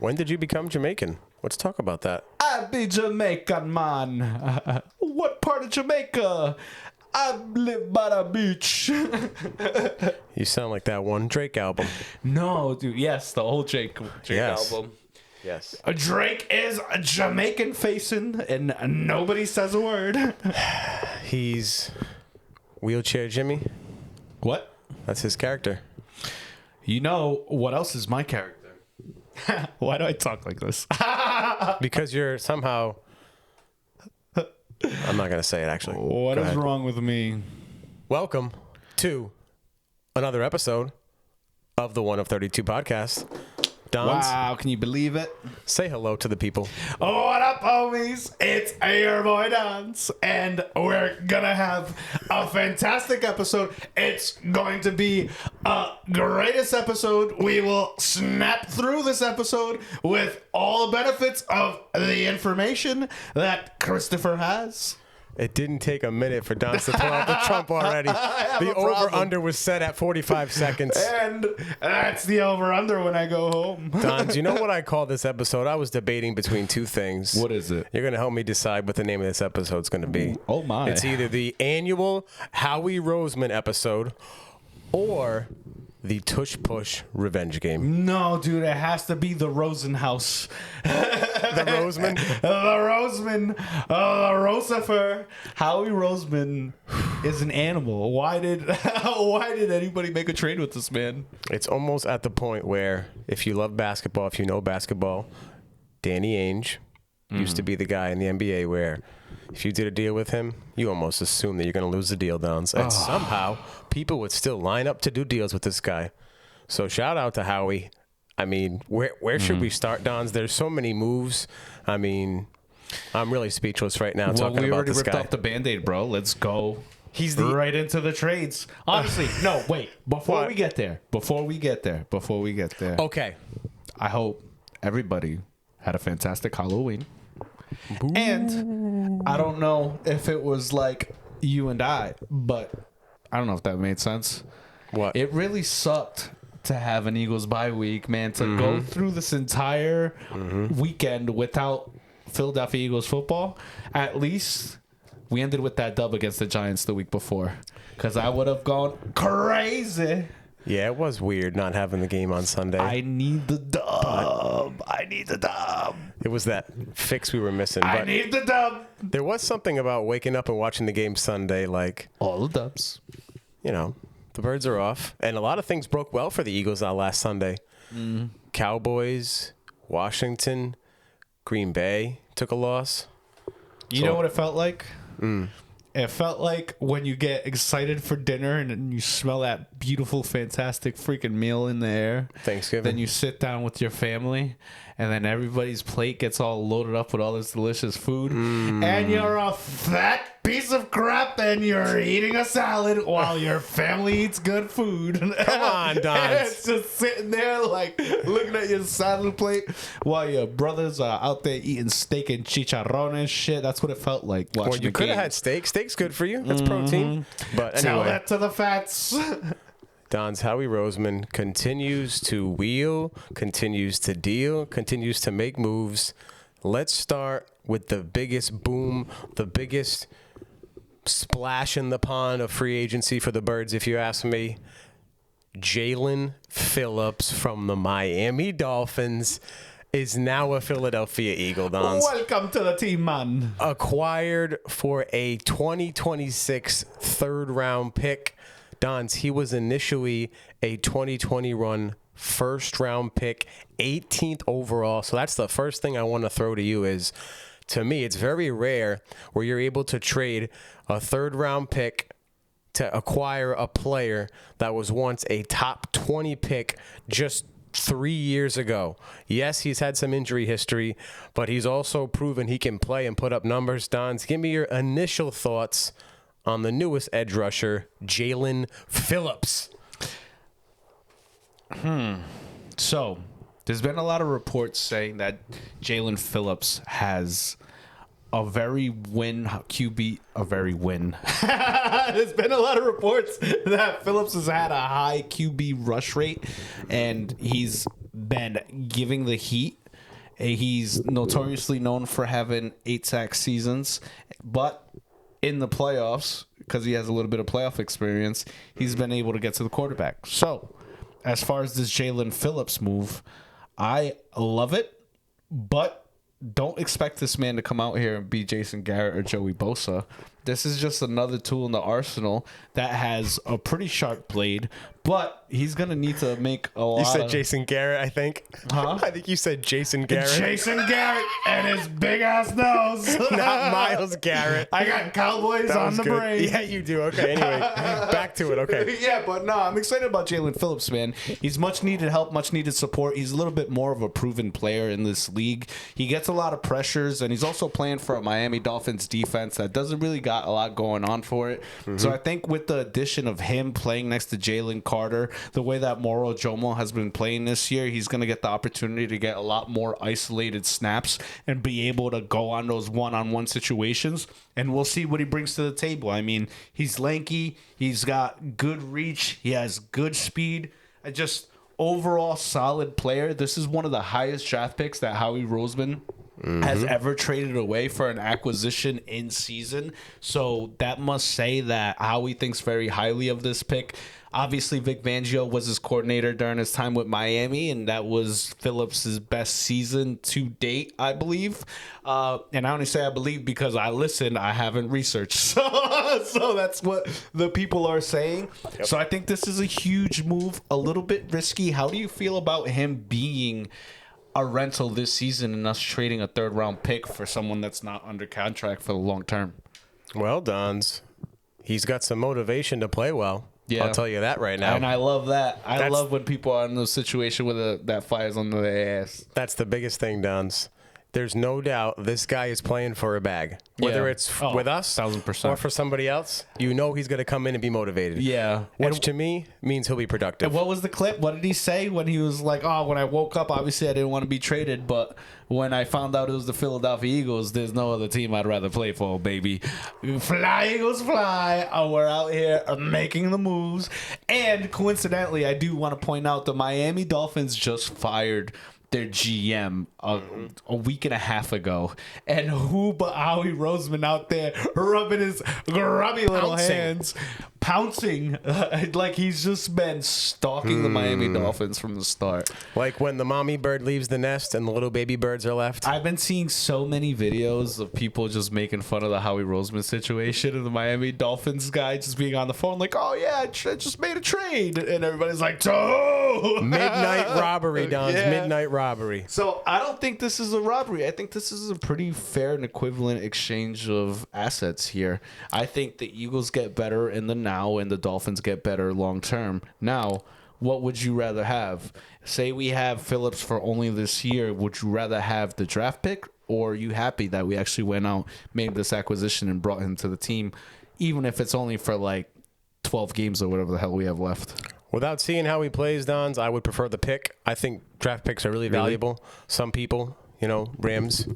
When did you become Jamaican? Let's talk about that. I be Jamaican, man. What part of Jamaica? I live by the beach. You sound like that one Drake album. No, dude. Yes, the old Drake Yes. album. Yes. Drake is Jamaican facing, and nobody says a word. He's Wheelchair Jimmy. What? That's his character. You know what else is my character? Why do I talk like this? Because you're somehow... I'm not going to say it, actually. What Go is ahead. wrong with me? Welcome to another episode of the 1 of 32 podcast. Dons, Wow, can you believe it? say hello to the people. What up, homies? It's your boy Dance, and we're gonna have a fantastic episode. It's going to be a greatest episode. We will snap through this episode with all the benefits of the information that Christopher has. It didn't take a minute for Dons to pull out the trump already. The over-under was set at 45 seconds. And that's the over-under when I go home. Dons, you know what I call this episode? I was debating between two things. What is it? You're going to help me decide what the name of this episode is going to be. Oh, my. It's either the annual Howie Roseman episode or the Tush Push Revenge Game. No, dude, it has to be the Rosenhouse. The Roseman? The Roseman. Rosifer. Howie Roseman is an animal. Why did anybody make a trade with this man? It's almost at the point where if you love basketball, if you know basketball, Danny Ainge used to be the guy in the NBA where if you did a deal with him, you almost assume that you're going to lose the deal, Dons. And somehow people would still line up to do deals with this guy. So shout out to Howie. I mean, where should we start, Dons? There's so many moves. I mean, I'm really speechless right now talking about this guy. We already ripped off the Band-Aid, bro. Let's go. He's the right into the trades. Honestly, no, wait. Before we get there. Okay. I hope everybody had a fantastic Halloween. And I don't know if it was like you and I, but I don't know if that made sense. What? It really sucked to have an Eagles bye week, man, to go through this entire weekend without Philadelphia Eagles football. At least we ended with that dub against the Giants the week before, because I would have gone crazy. Yeah, it was weird not having the game on Sunday. I need the dub. It was that fix we were missing. I But need the dub. there was something about waking up and watching the game Sunday, like, All the dubs. you know, the birds are off. And a lot of things broke well for the Eagles last Sunday. Cowboys, Washington, Green Bay took a loss. You know what it felt like? It felt like when you get excited for dinner and then you smell that beautiful, fantastic freaking meal in the air. Thanksgiving. Then you sit down with your family and then everybody's plate gets all loaded up with all this delicious food. And you're a fat piece of crap and you're eating a salad while your family eats good food. Come on, Don. It's just sitting there like looking at your salad plate while your brothers are out there eating steak and chicharrón and shit. That's what it felt like watching Well, you the could have game. had steak. Steak's good for you. That's protein. But Tell anyway, that to the fats. Don's Howie Roseman continues to wheel, continues to deal, continues to make moves. Let's start with the biggest boom, the biggest splash in the pond of free agency for the Birds, if you ask me. Jalen Phillips from the Miami Dolphins is now a Philadelphia Eagle, Dons. Welcome to the team, man. Acquired for a 2026 third-round pick. Dons, he was initially a 2021 first-round pick, 18th overall. So that's the first thing I want to throw to you is, to me, it's very rare where you're able to trade a third-round pick to acquire a player that was once a top 20 pick just 3 years ago. Yes, he's had some injury history, but he's also proven he can play and put up numbers. Dons, give me your initial thoughts on the newest edge rusher, Jalen Phillips. So, there's been a lot of reports saying that Jalen Phillips has a very win QB, a very win. There's been a lot of reports that Phillips has had a high QB rush rate, and he's been giving the Heat He's notoriously known for having 8-sack seasons, but in the playoffs, because he has a little bit of playoff experience, he's been able to get to the quarterback. So, as far as this Jalen Phillips move, I love it, but don't expect this man to come out here and be Jason Garrett or Joey Bosa. This is just another tool in the arsenal that has a pretty sharp blade, but he's going to need to make a lot. You said Jason Garrett, I think. Huh? I think you said Jason Garrett. Jason Garrett and his big ass nose. Not Myles Garrett. I got Cowboys That on was the good. brain. Yeah, you do. Okay, anyway, back to it. Okay. Yeah, but no, I'm excited about Jalen Phillips, man. He's much needed help, much needed support. He's a little bit more of a proven player in this league. He gets a lot of pressures, and he's also playing for a Miami Dolphins defense that doesn't really got a lot going on for it. So I think with the addition of him playing next to Jalen Carter, the way that Moro Jomo has been playing this year, he's going to get the opportunity to get a lot more isolated snaps and be able to go on those one-on-one situations. And we'll see what he brings to the table. I mean, he's lanky. He's got good reach. He has good speed. Just overall solid player. This is one of the highest draft picks that Howie Roseman has ever traded away for an acquisition in season. So that must say that Howie thinks very highly of this pick. Obviously, Vic Fangio was his coordinator during his time with Miami, and that was Phillips' best season to date, I believe. And I only say I believe because I listened. I haven't researched. So that's what the people are saying. Yep. So I think this is a huge move, a little bit risky. How do you feel about him being a rental this season and us trading a third-round pick for someone that's not under contract for the long term? Well, Dons, he's got some motivation to play well. Yeah. I'll tell you that right now. And I love that. I love when people are in those situations where that fire's under their ass. That's the biggest thing, Dons. There's no doubt this guy is playing for a bag. Whether it's with us 1,000%. or for somebody else, you know he's going to come in and be motivated. Yeah. Which to me means he'll be productive. And what was the clip? What did he say when he was like, oh, when I woke up, obviously I didn't want to be traded, but when I found out it was the Philadelphia Eagles, there's no other team I'd rather play for, baby. Fly, Eagles, fly. Oh, we're out here making the moves. And coincidentally, I do want to point out the Miami Dolphins just fired their GM a week and a half ago, and who but Howie Roseman out there rubbing his grubby little hands, pouncing like he's just been stalking the Miami Dolphins from the start. Like when the mommy bird leaves the nest and the little baby birds are left. I've been seeing so many videos of people just making fun of the Howie Roseman situation and the Miami Dolphins guy just being on the phone like, oh yeah, I just made a trade, and everybody's like, oh, midnight robbery, Don. Yeah. Midnight robbery. So I don't think this is a robbery. I think this is a pretty fair and equivalent exchange of assets here. I think the Eagles get better in the now and the Dolphins get better long term. Now, what would you rather have? Say we have Phillips for only this year. Would you rather have the draft pick, or are you happy that we actually went out, made this acquisition, and brought him to the team, even if it's only for like 12 games or whatever the hell we have left? Without seeing how he plays, Dons, I would prefer the pick. I think draft picks are really valuable. Some people, Rams,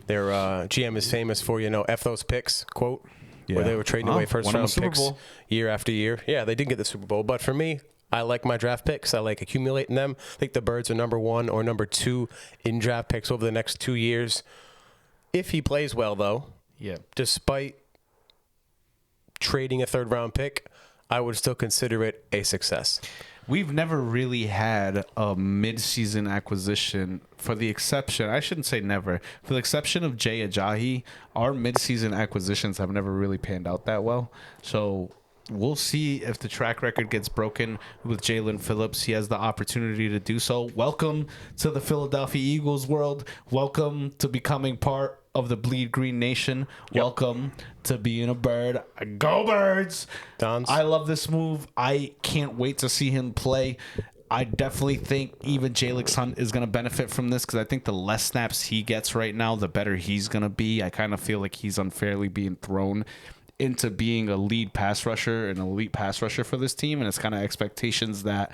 their GM is famous for, F those picks, quote, where they were trading away first-round picks year after year. Yeah, they did get the Super Bowl. But for me, I like my draft picks. I like accumulating them. I think the Birds are number 1 or number 2 in draft picks over the next 2 years. If he plays well, though, despite trading a third-round pick, I would still consider it a success. We've never really had a mid-season acquisition, for the exception, I shouldn't say never, for the exception of Jay Ajayi, our mid-season acquisitions have never really panned out that well. So we'll see if the track record gets broken with Jalen Phillips. He has the opportunity to do so. Welcome to the Philadelphia Eagles world. Welcome to becoming part of the Bleed Green Nation. Welcome to being a Bird. Go Birds! Dons. I love this move. I can't wait to see him play. I definitely think even Jalen Hunt is going to benefit from this, because I think the less snaps he gets right now, the better he's going to be. I kind of feel like he's unfairly being thrown into being a lead pass rusher, an elite pass rusher for this team, and it's kind of expectations that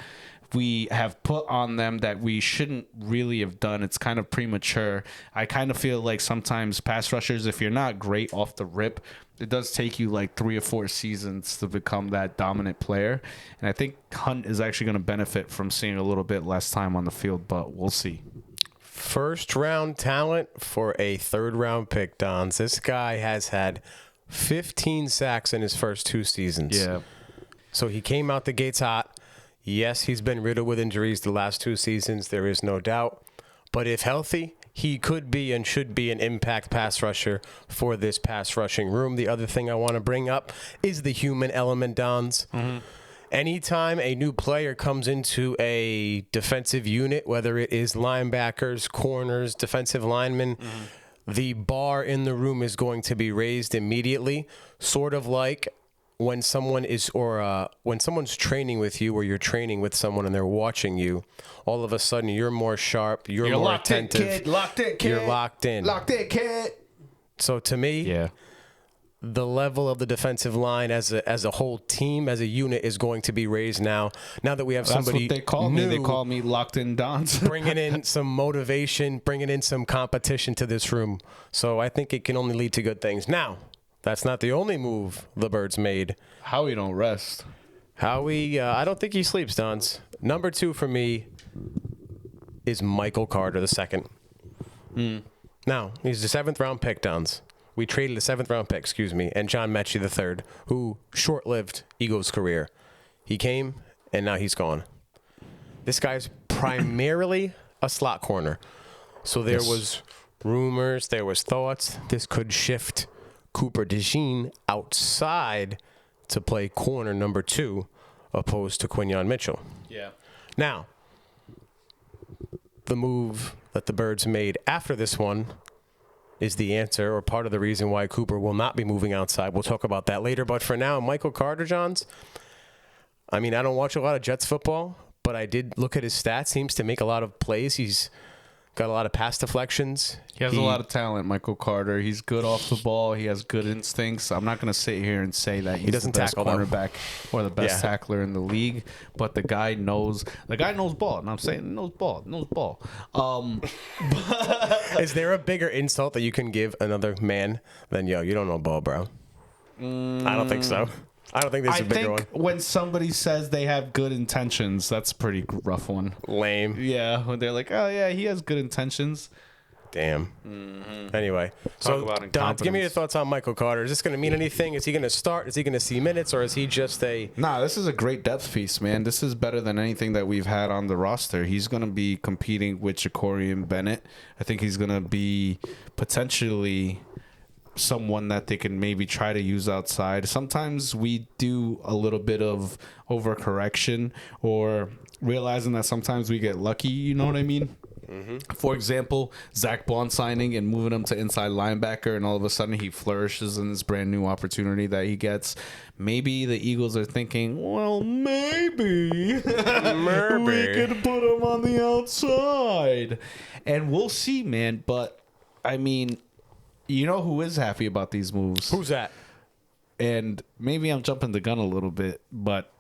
we have put on them that we shouldn't really have done. It's kind of premature. I kind of feel like sometimes pass rushers, if you're not great off the rip, it does take you like 3 or 4 seasons to become that dominant player. And I think Hunt is actually going to benefit from seeing a little bit less time on the field, but we'll see. First round talent for a third round pick, Dons. This guy has had 15 sacks in his first 2 seasons. Yeah. So he came out the gates hot. Yes, he's been riddled with injuries the last 2 seasons. There is no doubt. But if healthy, he could be and should be an impact pass rusher for this pass rushing room. The other thing I want to bring up is the human element, Dons. Mm-hmm. Anytime a new player comes into a defensive unit, whether it is linebackers, corners, defensive linemen, the bar in the room is going to be raised immediately, sort of like when someone is, or when someone's training with you, or you're training with someone and they're watching you, all of a sudden you're more sharp, you're more locked attentive. in, kid. Locked in, kid. You're locked in. Locked in, kid. So to me, Yeah. the level of the defensive line as a whole team, as a unit, is going to be raised now. Now that we have somebody That's what they call new, me. They call me locked in Dons. bringing in some motivation, bringing in some competition to this room. So I think it can only lead to good things. Now, that's not the only move the Birds made. Howie don't rest. Howie, I don't think he sleeps, Dons. Number 2 for me is Michael Carter II. Now, he's the 7th round pick, Dons. We traded a 7th round pick, and John Mechie III, who short-lived Eagles' career. He came, and now he's gone. This guy's primarily a slot corner. So there was rumors, there was thoughts, this could shift Cooper DeJean outside to play corner number 2, opposed to Quinyon Mitchell. Yeah. Now, the move that the Birds made after this one is the answer, or part of the reason why Cooper will not be moving outside. We'll talk about that later. But for now, Michael Carter, Johns, I mean, I don't watch a lot of Jets football, but I did look at his stats. Seems to make a lot of plays. He's got a lot of pass deflections. He has a lot of talent, Michael Carter. He's good off the ball. He has good instincts. I'm not going to sit here and say that he's doesn't the best tackle, though. cornerback or the best tackler in the league, but the guy knows ball. And I'm saying knows ball. Is there a bigger insult that you can give another man than, yo, you don't know ball, bro? I don't think so. I don't think there's a bigger one. When somebody says they have good intentions, that's a pretty rough one. Lame. Yeah, when they're like, oh, yeah, he has good intentions. Damn. Anyway, Talk about so Don, give me your incompetence. thoughts on Michael Carter. Is this going to mean anything? Is he going to start? Is he going to see minutes, or is he just a? Nah, this is a great depth piece, man. This is better than anything that we've had on the roster. He's going to be competing with Jacorian Bennett. I think he's going to be potentially someone that they can maybe try to use outside. Sometimes we do a little bit of overcorrection, or realizing that sometimes we get lucky, you know what I mean? For example, Zach Bond signing and moving him to inside linebacker, and all of a sudden he flourishes in this brand new opportunity that he gets. Maybe the Eagles are thinking, well, maybe we could put him on the outside. And we'll see, man. But, I mean, you know who is happy about these moves? Who's that? And maybe I'm jumping the gun a little bit, but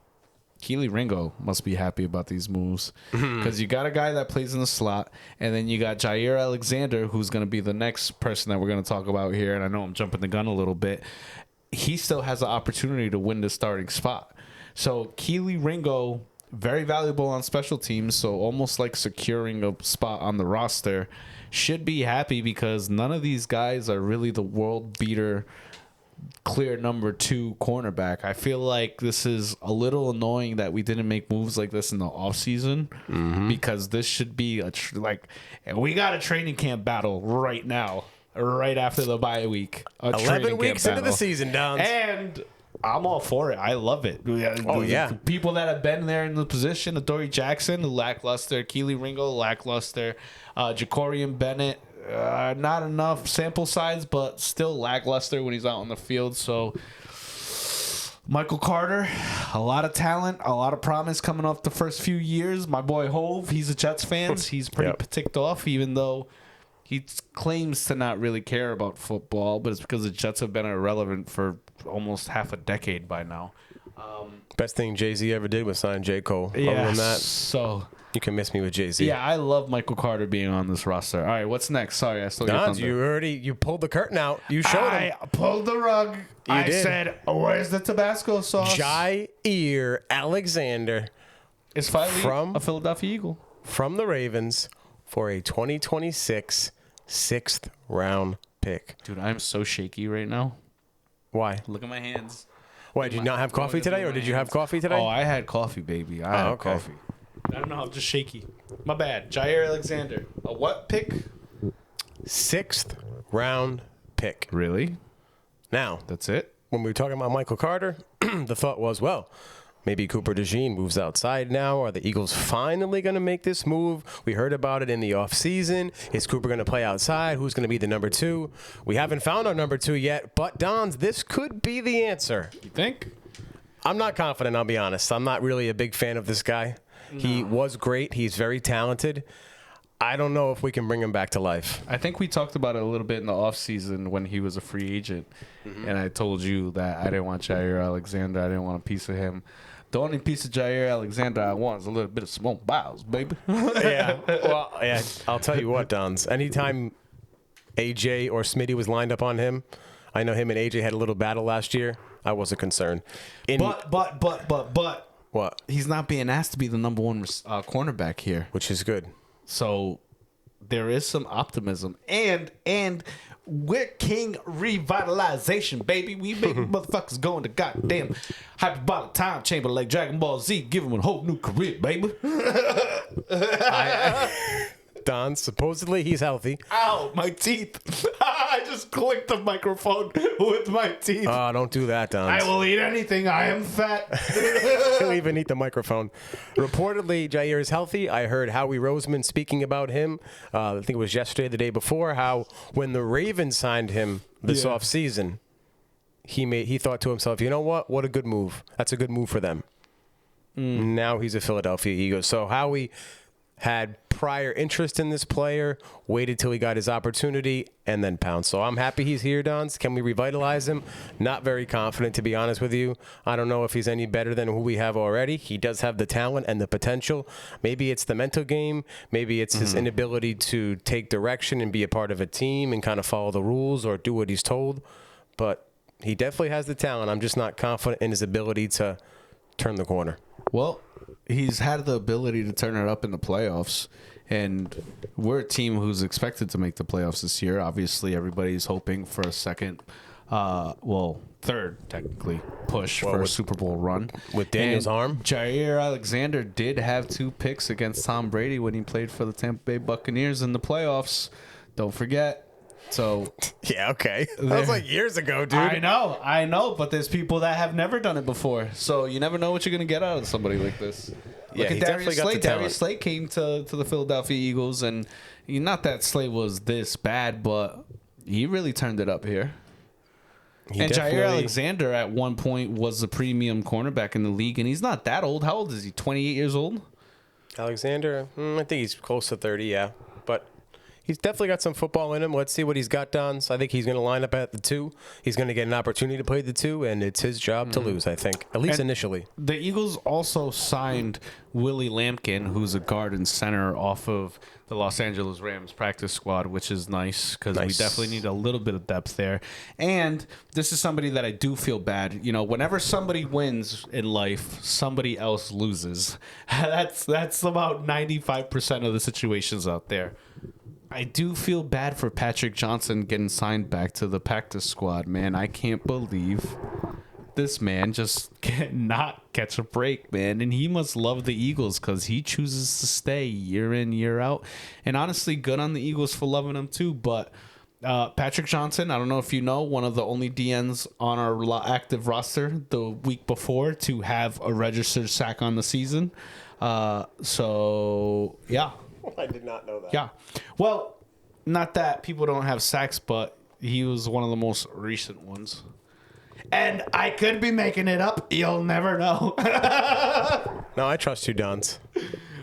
Keely Ringo must be happy about these moves, because you got a guy that plays in the slot, and then you got Jair Alexander, who's going to be the next person that we're going to talk about here. And I know I'm jumping the gun a little bit. He still has the opportunity to win the starting spot. So Keely Ringo, very valuable on special teams, so almost like securing a spot on the roster, should be happy, because none of these guys are really the world beater clear number 2 cornerback. I feel like this is a little annoying that we didn't make moves like this in the offseason, because this should be we got a training camp battle right now, right after the bye week. 11 weeks into the season, Dons. And I'm all for it. I love it. Oh, yeah. People that have been there in the position, Adoree Jackson, lackluster. Keely Ringo, lackluster. Jacorian Bennett, not enough sample size, but still lackluster when he's out on the field. So Michael Carter, a lot of talent, a lot of promise coming off the first few years. My boy Hove, he's a Jets fan. He's pretty ticked off, even though he claims to not really care about football, but it's because the Jets have been irrelevant for almost half a decade by now. Best thing Jay-Z ever did was sign J. Cole. Yeah, Other than that, so you can miss me with Jay-Z. yeah, I love Michael Carter being on this roster. All right, what's next? Sorry, I stole your Dons, thunder. you pulled the curtain out. You showed him. I pulled the rug. I did. said, where's the Tabasco sauce? Jair Alexander Is finally from- a Philadelphia Eagle. from the Ravens for a 2026 sixth round pick. Dude, I'm so shaky right now. Why? Look at my hands. Why, did you not have coffee today, or did you have coffee today? Oh, I had coffee, baby. I had okay. coffee. I don't know. I'm just shaky. My bad. Jair Alexander. A what pick? Sixth round pick. Really? Now, That's it? when we were talking about Michael Carter, the thought was, well, maybe Cooper DeJean moves outside now. Are the Eagles finally going to make this move? We heard about it in the offseason. Is Cooper going to play outside? Who's going to be the number 2? We haven't found our number 2 yet, but Dons, this could be the answer. You think? I'm not confident, I'll be honest. I'm not really a big fan of this guy. No. He was great. He's very talented. I don't know if we can bring him back to life. I think we talked about it a little bit in the offseason when he was a free agent. Mm-hmm. And I told you that I didn't want Jair Alexander. I didn't want a piece of him. The only piece of Jair Alexander I want is a little bit of Simone Biles, baby. Yeah. Well, yeah, I'll tell you what, Dons. Anytime AJ or Smitty was lined up on him, I know him and AJ had a little battle last year. I wasn't concerned. But. What? He's not being asked to be the number 1 cornerback here. Which is good. So there is some optimism. And we're king revitalization, baby. We make motherfuckers go into goddamn hyperbolic time chamber like Dragon Ball Z. Give him a whole new career, baby. Don, supposedly he's healthy. Ow, my teeth. I just clicked the microphone with my teeth. Oh, don't do that, Don. I will eat anything. I am fat. He'll even eat the microphone. Reportedly, Jair is healthy. I heard Howie Roseman speaking about him. I think it was yesterday, the day before, how when the Ravens signed him this offseason, he thought to himself, you know what? What a good move. That's a good move for them. Now he's a Philadelphia Eagle. So Howie had prior interest in this player, waited till he got his opportunity, and then pounced. So I'm happy he's here, Dons. Can we revitalize him? Not very confident, to be honest with you. I don't know if he's any better than who we have already. He does have the talent and the potential. Maybe it's the mental game. Maybe it's his inability to take direction and be a part of a team and kind of follow the rules or do what he's told. But he definitely has the talent. I'm just not confident in his ability to turn the corner. Well, he's had the ability to turn it up in the playoffs, and we're a team who's expected to make the playoffs this year. Obviously, everybody's hoping for a third, technically, push for a Super Bowl run. With Daniel's arm? Jair Alexander did have 2 picks against Tom Brady when he played for the Tampa Bay Buccaneers in the playoffs. Don't forget. So yeah, okay. That was like years ago, dude. I know, but there's people that have never done it before. So you never know what you're going to get out of somebody like this. Look at Darius Slay. Darius Slay came to the Philadelphia Eagles, and not that Slay was this bad, but he really turned it up here. And Jair Alexander at one point was a premium cornerback in the league, and he's not that old. How old is he? 28 years old? Alexander? I think he's close to 30, yeah. But he's definitely got some football in him. Let's see what he's got done. So I think he's going to line up at the 2. He's going to get an opportunity to play the 2, and it's his job to lose, I think, at least initially. The Eagles also signed Willie Lampkin, who's a guard and center off of the Los Angeles Rams practice squad, which is nice because we definitely need a little bit of depth there. And this is somebody that I do feel bad. You know, whenever somebody wins in life, somebody else loses. That's about 95% of the situations out there. I do feel bad for Patrick Johnson getting signed back to the practice squad, man. I can't believe this man just cannot catch a break, man. And he must love the Eagles because he chooses to stay year in, year out. And honestly, good on the Eagles for loving him too. But Patrick Johnson, I don't know if you know, one of the only DNs on our active roster the week before to have a registered sack on the season. So, yeah. I did not know that. Yeah. Well, not that people don't have sacks, but he was one of the most recent ones. And I could be making it up. You'll never know. No, I trust you, Dons.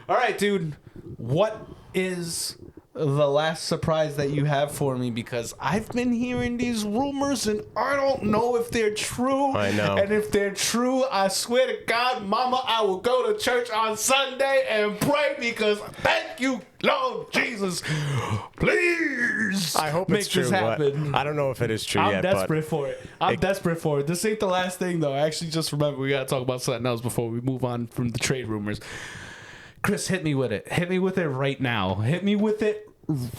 All right, dude. What is the last surprise that you have for me? Because I've been hearing these rumors, and I don't know if they're true. I know. And if they're true, I swear to God, Mama, I will go to church on Sunday and pray because thank you, Lord Jesus. Please. I hope make it's true. this happen. I don't know if it is true I'm yet. desperate for it. I'm desperate for it. This ain't the last thing, though. I actually just remember we got to talk about something else before we move on from the trade rumors. Chris, hit me with it. Hit me with it right now. Hit me with it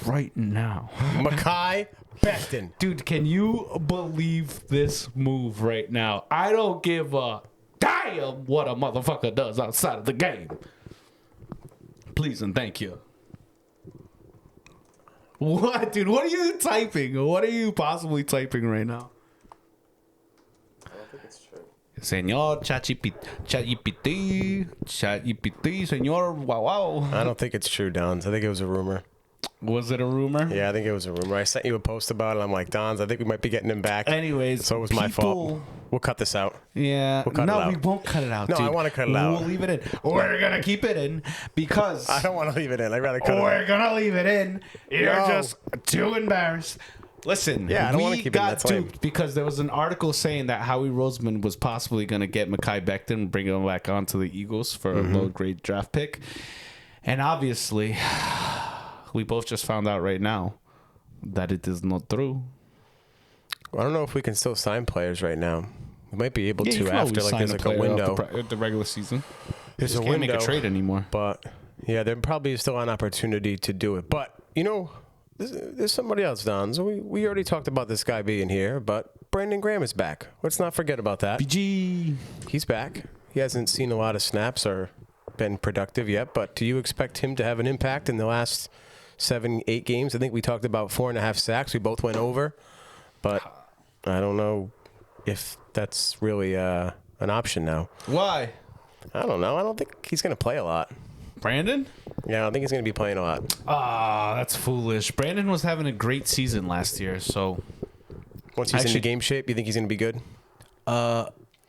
right now. Mekhi Becton. Dude, can you believe this move right now? I don't give a damn what a motherfucker does outside of the game. Please and thank you. What, dude? What are you typing? What are you possibly typing right now? I don't think it's true. Señor ChatGPT, señor, wow. I don't think it's true, Dons. I think it was a rumor. Was it a rumor? Yeah, I think it was a rumor. I sent you a post about it. I'm like, Dons, I think we might be getting him back. Anyways, so it was my fault. We'll cut this out. Yeah. We'll cut it no, out. we won't cut it out, No, dude. I want to cut it out. We'll leave it in. We're going to keep it in because... I don't want to leave it in. I'd rather cut it out. We're going to leave it in. You're No. just too embarrassed. Listen, Yeah, I don't wanna we keep it in. got That's lame. duped because there was an article saying that Howie Roseman was possibly going to get Mekhi Becton and bring him back onto the Eagles for a low-grade draft pick. And obviously, we both just found out right now that it is not true. I don't know if we can still sign players right now. We might be able You to can after always like sign there's a like a player window. off the regular season. There's Just a can't window, make a trade anymore. but yeah, there probably is still an opportunity to do it. But you know, there's somebody else, Don. So we already talked about this guy being here, but Brandon Graham is back. Let's not forget about that. BG. He's back. He hasn't seen a lot of snaps or been productive yet, but do you expect him to have an impact in the last 7-8 games? I think we talked about 4.5 sacks. We both went over, but I don't know if that's really an option now. Why? I don't know. I don't think he's going to play a lot. Brandon? Yeah, I don't think he's going to be playing a lot. Ah, that's foolish. Brandon was having a great season last year, so... Once he's Actually- into game shape, you think he's going to be good?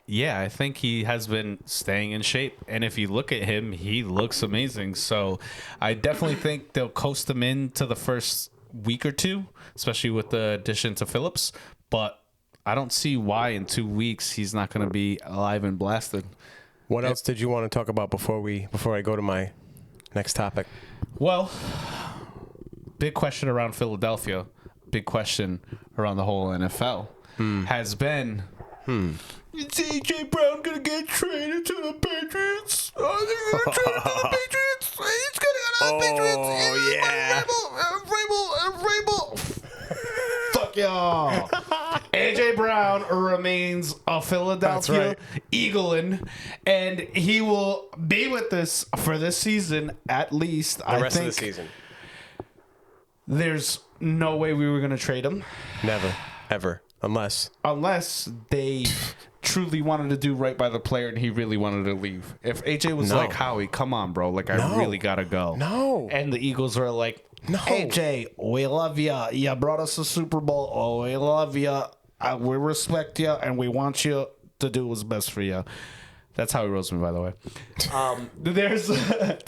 Yeah, I think he has been staying in shape. And if you look at him, he looks amazing. So I definitely think they'll coast him into the first week or two, especially with the addition to Phillips. But I don't see why in 2 weeks he's not going to be alive and blasted. What else did you want to talk about before I go to my next topic? Well, big question around Philadelphia, big question around the whole NFL has been... Is A.J. Brown going to get traded to the Patriots? Are they going to trade him to the Patriots? He's going to go to the Patriots. Oh, yeah. Vrabel. Fuck y'all. A.J. Brown remains a Philadelphia Eaglean, and he will be with us for this season at least. The rest of the season. There's no way we were going to trade him. Never. Ever. Unless they truly wanted to do right by the player and he really wanted to leave. If AJ was No. like, Howie, come on, bro. Like, I No. really got to go. No. And the Eagles were like, No. AJ, we love you. You brought us a Super Bowl. Oh, we love you. We respect you. And we want you to do what's best for you. That's Howie Roseman, by the way. There's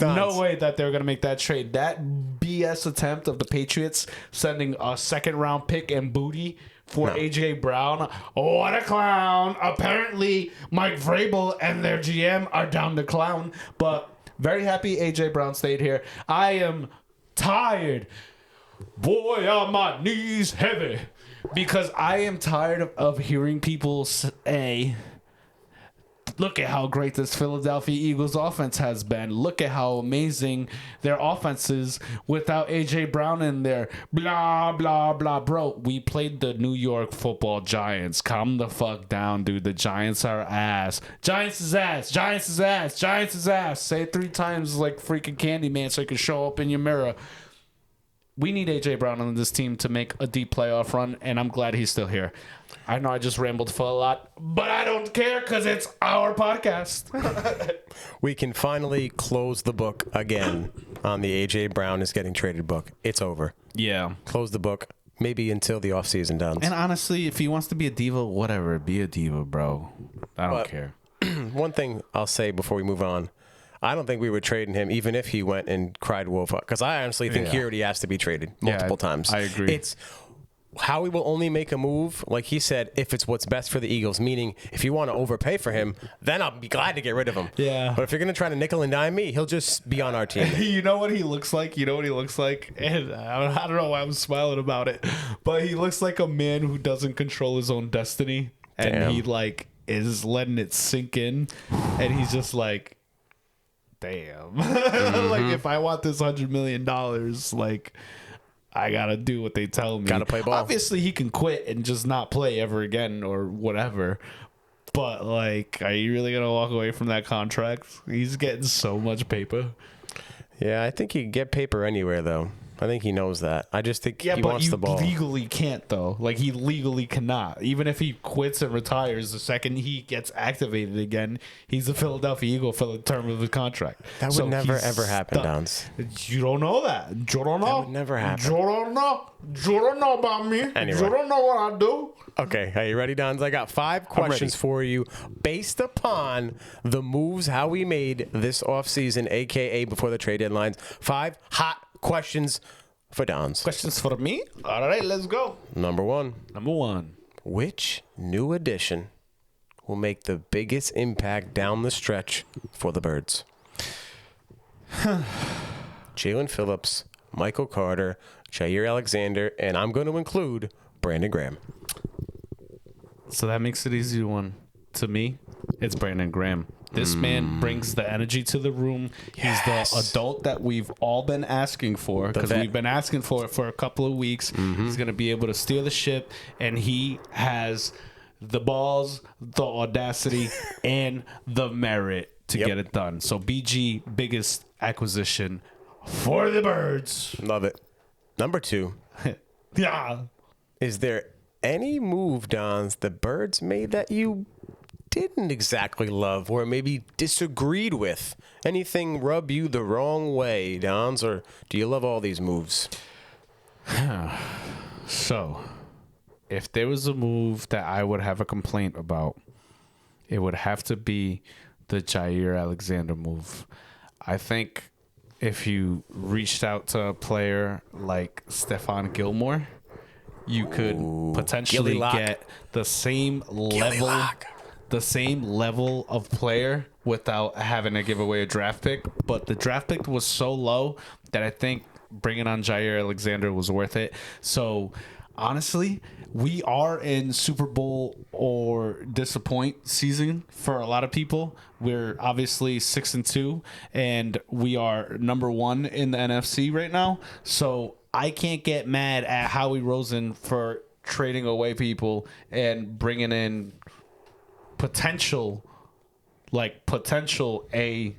no way that they're going to make that trade. That BS attempt of the Patriots sending a second-round pick and booty for A.J. Brown. What a clown. Apparently, Mike Vrabel and their GM are down to clown. But very happy A.J. Brown stayed here. I am tired. Boy, are my knees heavy. Because I am tired of hearing people say... Look at how great this Philadelphia Eagles offense has been. Look at how amazing their offense is without A.J. Brown in there. Blah, blah, blah. Bro, we played the New York football Giants. Calm the fuck down, dude. The Giants are ass. Giants is ass. Giants is ass. Giants is ass. Say it 3 times like freaking Candyman so it can show up in your mirror. We need A.J. Brown on this team to make a deep playoff run, and I'm glad he's still here. I know I just rambled for a lot, but I don't care because it's our podcast. we can finally close the book again on the A.J. Brown is getting traded book. It's over. Yeah. Close the book, maybe until the offseason done. And honestly, if he wants to be a diva, whatever. Be a diva, bro. I don't care. One thing I'll say before we move on. I don't think we would trade him even if he went and cried wolf up. Because I honestly think he already has to be traded multiple times. I agree. It's how he will only make a move, like he said, if it's what's best for the Eagles. Meaning, if you want to overpay for him, then I'll be glad to get rid of him. Yeah. But if you're going to try to nickel and dime me, he'll just be on our team. You know what he looks like? And I don't know why I'm smiling about it. But he looks like a man who doesn't control his own destiny. And Damn. he, is letting it sink in. And he's just like... damn. Like, if I want this $100 million, like, I gotta do what they tell me. Gotta play ball. Obviously, he can quit and just not play ever again or whatever. But, like, are you really gonna walk away from that contract? He's getting so much paper. Yeah, I think he can get paper anywhere, though. I think he knows that. I just think he but wants the ball. legally can't, though. Like, he legally cannot. Even if he quits and retires, the second he gets activated again, he's a Philadelphia Eagle for the term of his contract. That would never, ever happen, Dons. You don't know that. You don't know. That would never happen. You don't know. You don't know about me. Anyway. You don't know what I do. Okay, are you ready, Dons? I got 5 questions for you based upon the moves how we made this offseason, a.k.a. before the trade deadlines. 5 hot questions for Dons. Questions for me? All right, let's go. Number 1. Number 1. Which new addition will make the biggest impact down the stretch for the Birds? Jalen Phillips, Michael Carter, Jair Alexander, and I'm going to include Brandon Graham. So that makes it easy one. To me, it's Brandon Graham. This man brings the energy to the room. Yes. He's the adult that we've all been asking for, because we've been asking for it for a couple of weeks. He's going to be able to steer the ship, and he has the balls, the audacity, and the merit to get it done. So BG, biggest acquisition for the Birds. Love it. Number 2. Yeah. Is there any move, Dons, the Birds made that you didn't exactly love or maybe disagreed with? Anything rub you the wrong way, Dons, or do you love all these moves? So, if there was a move that I would have a complaint about, it would have to be the Jair Alexander move. I think if you reached out to a player like Stephon Gilmore, you could potentially get the same level of player without having to give away a draft pick. But the draft pick was so low that I think bringing on Jair Alexander was worth it. So honestly, we are in Super Bowl or disappoint season for a lot of people. We're obviously 6-2, and we are number 1 in the NFC right now. So I can't get mad at Howie Rosen for trading away people and bringing in potential A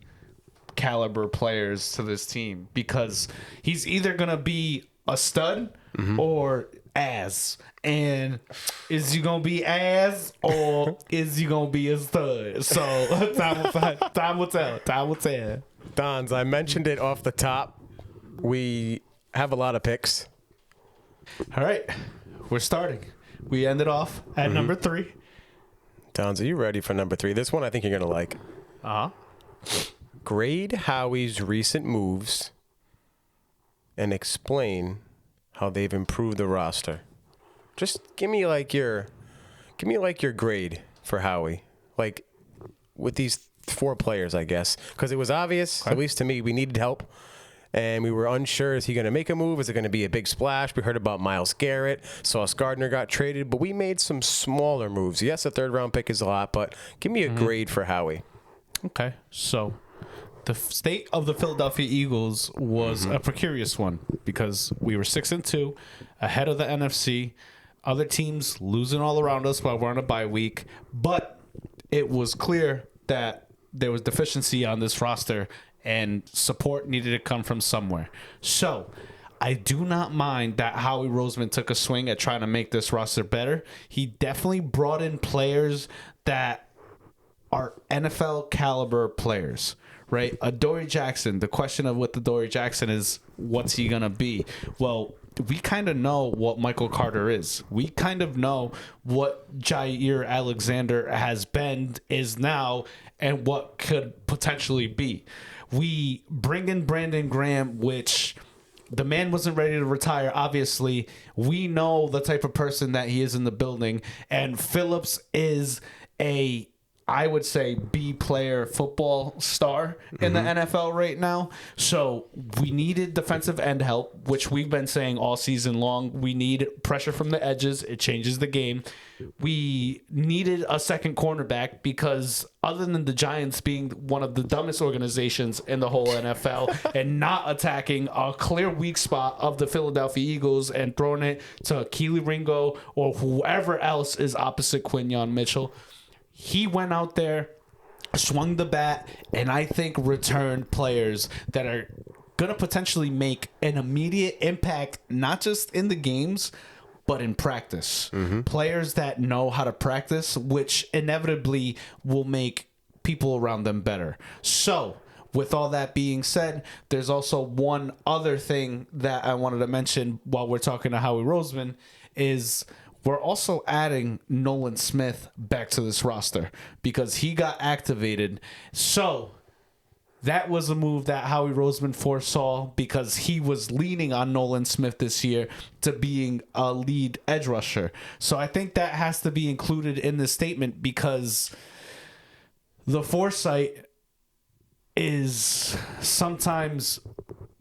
caliber players to this team, because he's either going to be a stud or ass. And is you going to be ass or is you going to be a stud? So time will tell. Dons, I mentioned it off the top. We have a lot of picks. All right, we're starting. We ended off at number 3. Dons, are you ready for number 3? This one I think you're going to like. Grade Howie's recent moves and explain how they've improved the roster. Just give me like your grade for Howie. Like with these 4 players, I guess. Because it was obvious, at least to me, we needed help. And we were unsure, is he going to make a move? Is it going to be a big splash? We heard about Myles Garrett. Sauce Gardner got traded, but we made some smaller moves. Yes, a 3rd-round pick is a lot, but give me a grade for Howie. Okay, so the state of the Philadelphia Eagles was a precarious one, because we were 6-2, ahead of the NFC. Other teams losing all around us while we're on a bye week. But it was clear that there was deficiency on this roster, and support needed to come from somewhere. So I do not mind that Howie Roseman took a swing at trying to make this roster better. He definitely brought in players that are NFL caliber players, right? Adoree Jackson, the question of what the Adoree Jackson is, what's he going to be? Well, we kind of know what Michael Carter is. We kind of know what Jair Alexander has been, is now, and what could potentially be. We bring in Brandon Graham, which the man wasn't ready to retire, obviously. We know the type of person that he is in the building. And Phillips is a I would say, B player football star in the NFL right now. So we needed defensive end help, which we've been saying all season long. We need pressure from the edges. It changes the game. We needed a second cornerback because other than the Giants being one of the dumbest organizations in the whole NFL and not attacking a clear weak spot of the Philadelphia Eagles and throwing it to Keely Ringo or whoever else is opposite Quinyon Mitchell, he went out there, swung the bat, and I think returned players that are going to potentially make an immediate impact, not just in the games, but in practice. Players that know how to practice, which inevitably will make people around them better. So, with all that being said, there's also one other thing that I wanted to mention while we're talking to Howie Roseman is we're also adding Nolan Smith back to this roster because he got activated. So that was a move that Howie Roseman foresaw because he was leaning on Nolan Smith this year to being a lead edge rusher. So I think that has to be included in the statement because the foresight is sometimes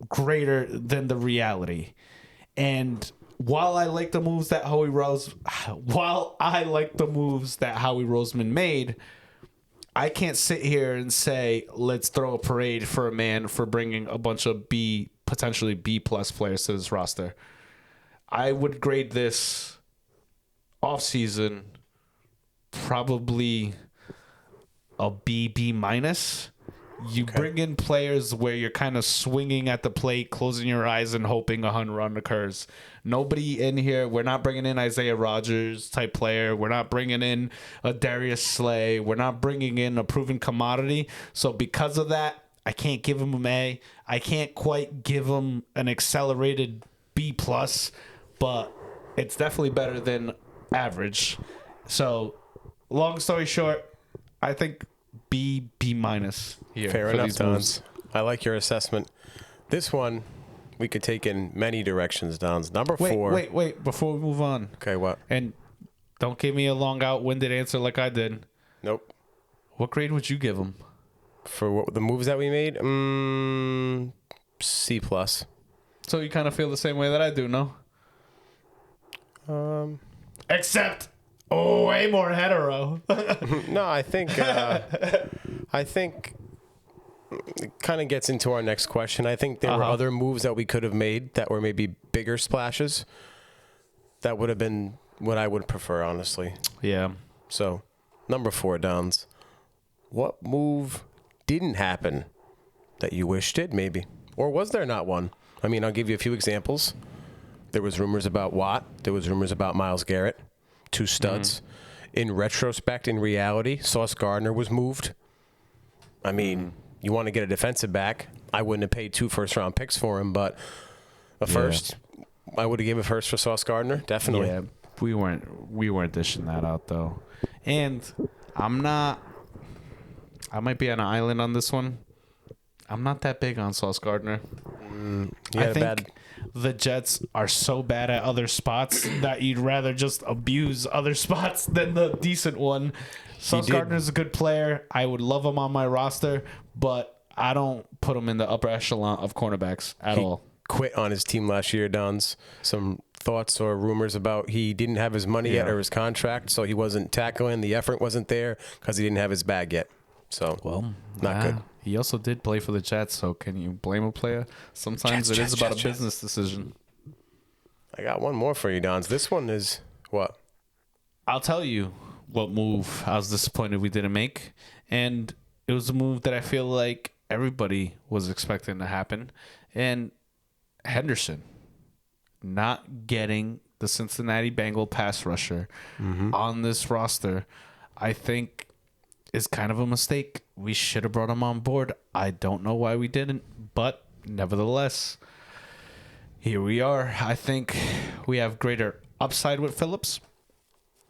greater than the reality. And while I like the moves that Howie Roseman made, I can't sit here and say let's throw a parade for a man for bringing a bunch of potentially B plus players to this roster. I would grade this offseason probably a B minus. You bring in players where you're kind of swinging at the plate, closing your eyes and hoping a home run occurs. Nobody in here. We're not bringing in Isaiah Rodgers type player. We're not bringing in a Darius Slay. We're not bringing in a proven commodity. So because of that, I can't give him an A. I can't quite give him an accelerated B plus, but it's definitely better than average. So long story short, I think B minus here. Fair enough, Dons. I like your assessment. This one we could take in many directions, Dons. Number 4. Wait. Before we move on. Okay, what? And don't give me a long out-winded answer like I did. Nope. What grade would you give him? For what, the moves that we made? C plus. So you kind of feel the same way that I do, no? Except way more hetero. No, I think it kind of gets into our next question. I think there were other moves that we could have made that were maybe bigger splashes. That would have been what I would prefer, honestly. Yeah. So, number 4, Dons. What move didn't happen that you wish did, maybe? Or was there not one? I mean, I'll give you a few examples. There was rumors about Watt. There was rumors about Myles Garrett. 2 studs. In retrospect, in reality, Sauce Gardner was moved. I mean, you want to get a defensive back. I wouldn't have paid 2 first-round picks for him, but a first, I would have given a first for Sauce Gardner, definitely. Yeah, we weren't dishing that out, though. And I might be on an island on this one. I'm not that big on Sauce Gardner. I think the Jets are so bad at other spots that you'd rather just abuse other spots than the decent one. Sauce Gardner's a good player. I would love him on my roster, but I don't put him in the upper echelon of cornerbacks at all. Quit on his team last year, Dons. Some thoughts or rumors about he didn't have his money yet or his contract, so he wasn't tackling. The effort wasn't there because he didn't have his bag yet. So, not good. He also did play for the Jets, so can you blame a player? Sometimes it is about a business decision. I got one more for you, Dons. This one is what? I'll tell you what move I was disappointed we didn't make. And it was a move that I feel like everybody was expecting to happen. And Henderson not getting the Cincinnati Bengal pass rusher on this roster, I think is kind of a mistake. We should have brought him on board. I don't know why we didn't, but nevertheless, here we are. I think we have greater upside with Phillips,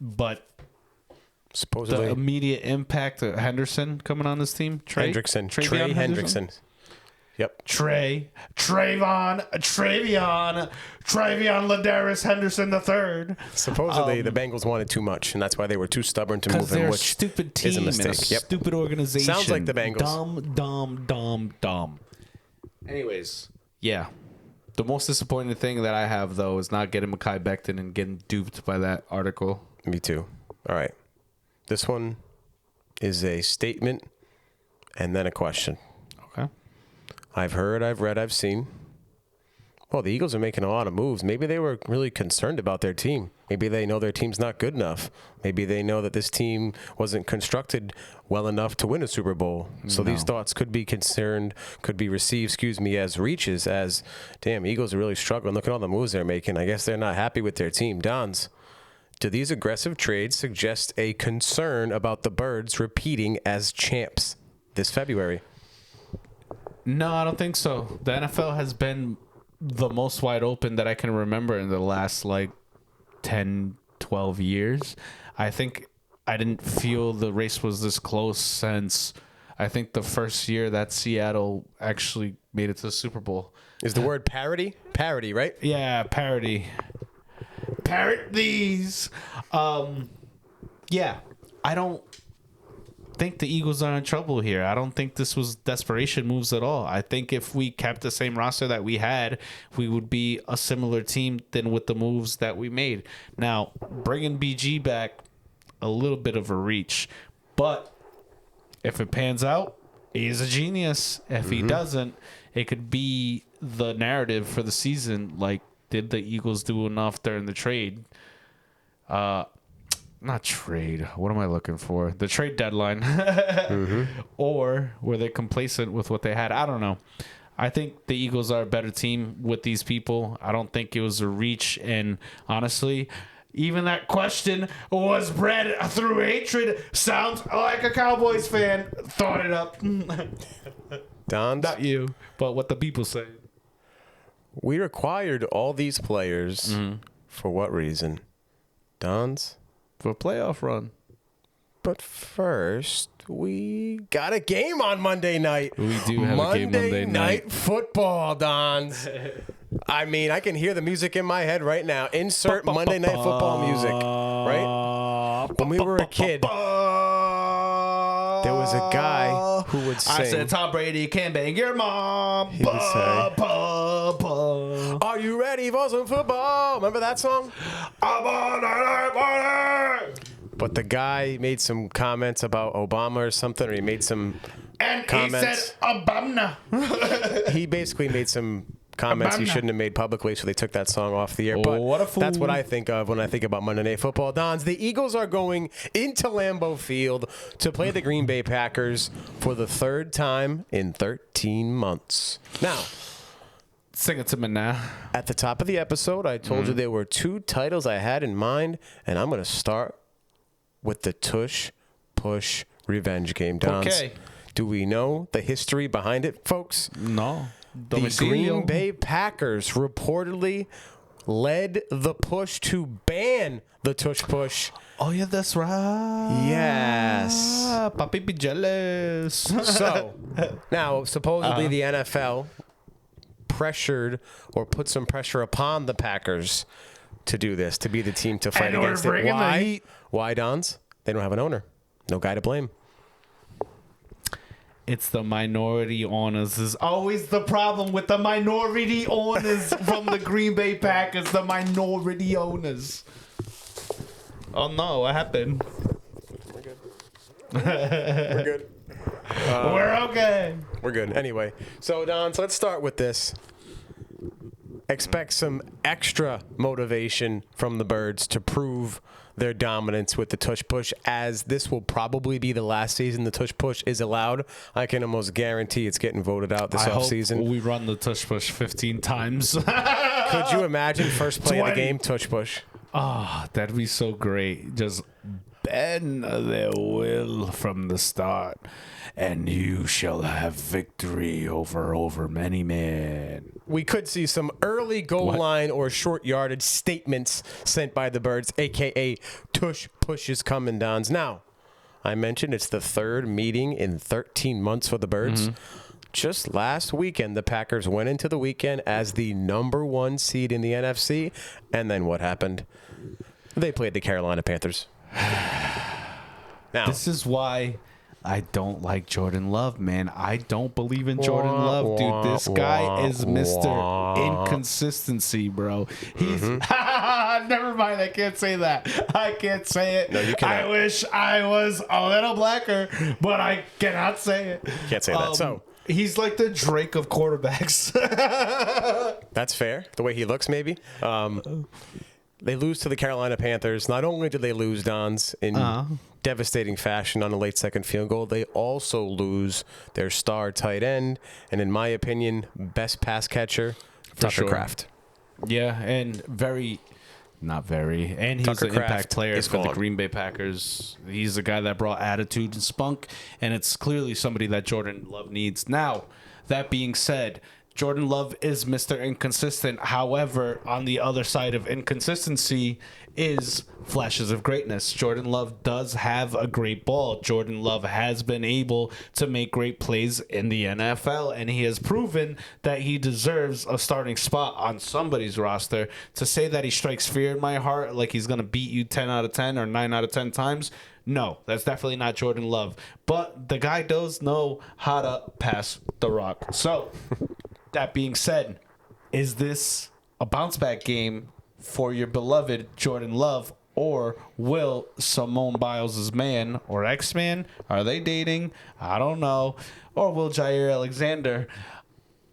but supposedly the immediate impact of Henderson coming on this team, Trey Hendrickson. Yep. Travion Ladarius Henderson III. Supposedly, the Bengals wanted too much, and that's why they were too stubborn to move Because they're him, a which stupid is team a and a mistake. Yep. stupid organization. Sounds like the Bengals. Dumb. Anyways, yeah. The most disappointing thing that I have, though, is not getting Mekhi Becton and getting duped by that article. Me too. All right. This one is a statement and then a question. Okay. I've heard, I've read, I've seen. Well, the Eagles are making a lot of moves. Maybe they were really concerned about their team. Maybe they know their team's not good enough. Maybe they know that this team wasn't constructed well enough to win a Super Bowl. So these thoughts could be received, as reaches, as, damn, Eagles are really struggling. Look at all the moves they're making. I guess they're not happy with their team. Dons, do these aggressive trades suggest a concern about the Birds repeating as champs this February? No, I don't think so. The NFL has been the most wide open that I can remember in the last, 10, 12 years. I think I didn't feel the race was this close since I think the first year that Seattle actually made it to the Super Bowl. Is the word parity? Parity, right? Yeah, parity. Parrot these. Yeah, I don't think the Eagles are in trouble here. I don't think this was desperation moves at all. I think if we kept the same roster that we had, we would be a similar team than with the moves that we made. Now, bringing BG back, a little bit of a reach. But if it pans out, he's a genius. If he doesn't, it could be the narrative for the season. Did the Eagles do enough during the trade? Not trade. What am I looking for? The trade deadline. Or were they complacent with what they had? I don't know. I think the Eagles are a better team with these people. I don't think it was a reach. And honestly, even that question was bred through hatred. Sounds like a Cowboys fan. Thought it up. Dons? Not you, but what the people say. We required all these players for what reason? Dons? For a playoff run. But first, we got a game on Monday night. We do have a game Monday night football, Dons. I mean, I can hear the music in my head right now. Insert Monday Night Football music, right? When we were a kid, there was a guy who would sing. I said, Tom Brady can bang your mom. He would say, "Are you ready for some football?" Remember that song? I'm on a But the guy made some comments about Obama or something, or he made some comments. He said, Obama. He basically made some comments he shouldn't have made publicly, so they took that song off the air. But what a fool. That's what I think of when I think about Monday Night Football. Dons, the Eagles are going into Lambeau Field to play the Green Bay Packers for the third time in 13 months. Now, Sing it to me now. at the top of the episode, I told you there were two titles I had in mind, and I'm going to start with the Tush Push Revenge Game. Dons, Okay. do we know the history behind it, folks? No. The Green Bay Packers reportedly led the push to ban the Tush Push. Oh, yeah, that's right. Yes. Papi be jealous. So, now, supposedly the NFL pressured or put some pressure upon the Packers to do this, to be the team to fight And we're against it. bringing the heat. Why, Dons? They don't have an owner. No guy to blame. It's the minority owners is always the problem with the minority owners from the Green Bay Packers. The minority owners. Oh no, what happened? We're good. We're good. We're okay. We're good. Anyway, so Don, let's start with this. Expect some extra motivation from the Birds to prove their dominance with the Tush Push, as this will probably be the last season the Tush Push is allowed. I can almost guarantee it's getting voted out this offseason. We run the Tush Push 15 times. Could you imagine first play of the 20. game, Tush Push? Ah, that'd be so great. Just bend their will from the start, and you shall have victory over many men. We could see some early goal line or short yardage statements sent by the Birds, a.k.a. Tush Push is coming, Dons. Now, I mentioned it's the third meeting in 13 months for the Birds. just last weekend, the Packers went into the weekend as the number 1 seed in the NFC. And then what happened? They played the Carolina Panthers. Now, This is why I don't like Jordan Love, man. I don't believe in Jordan Love, dude. This guy is Mr. Inconsistency, bro. He's never mind. I can't say that. I can't say it. No, you cannot. I wish I was a little blacker, but I cannot say it. Can't say that. So he's like the Drake of quarterbacks. that's fair. The way he looks, maybe. They lose to the Carolina Panthers. Not only did they lose, Dons, in devastating fashion on a late second field goal, they also lose their star tight end and, in my opinion, best pass catcher, Tucker sure. Kraft. Yeah, and not very. And he's Tucker an Kraft impact player is for the gone. Green Bay Packers. He's the guy that brought attitude and spunk, and it's clearly somebody that Jordan Love needs. Now, that being said, Jordan Love is Mr. Inconsistent. However, on the other side of inconsistency is flashes of greatness. Jordan Love does have a great ball. Jordan Love has been able to make great plays in the NFL, and he has proven that he deserves a starting spot on somebody's roster. To say that he strikes fear in my heart, like he's going to beat you 10 out of 10 or 9 out of 10 times, no, that's definitely not Jordan Love. But the guy does know how to pass the rock. So, that being said, is this a bounce back game for your beloved Jordan Love, or will Simone Biles' man or ex-man, are they dating? I don't know. Or will Jair Alexander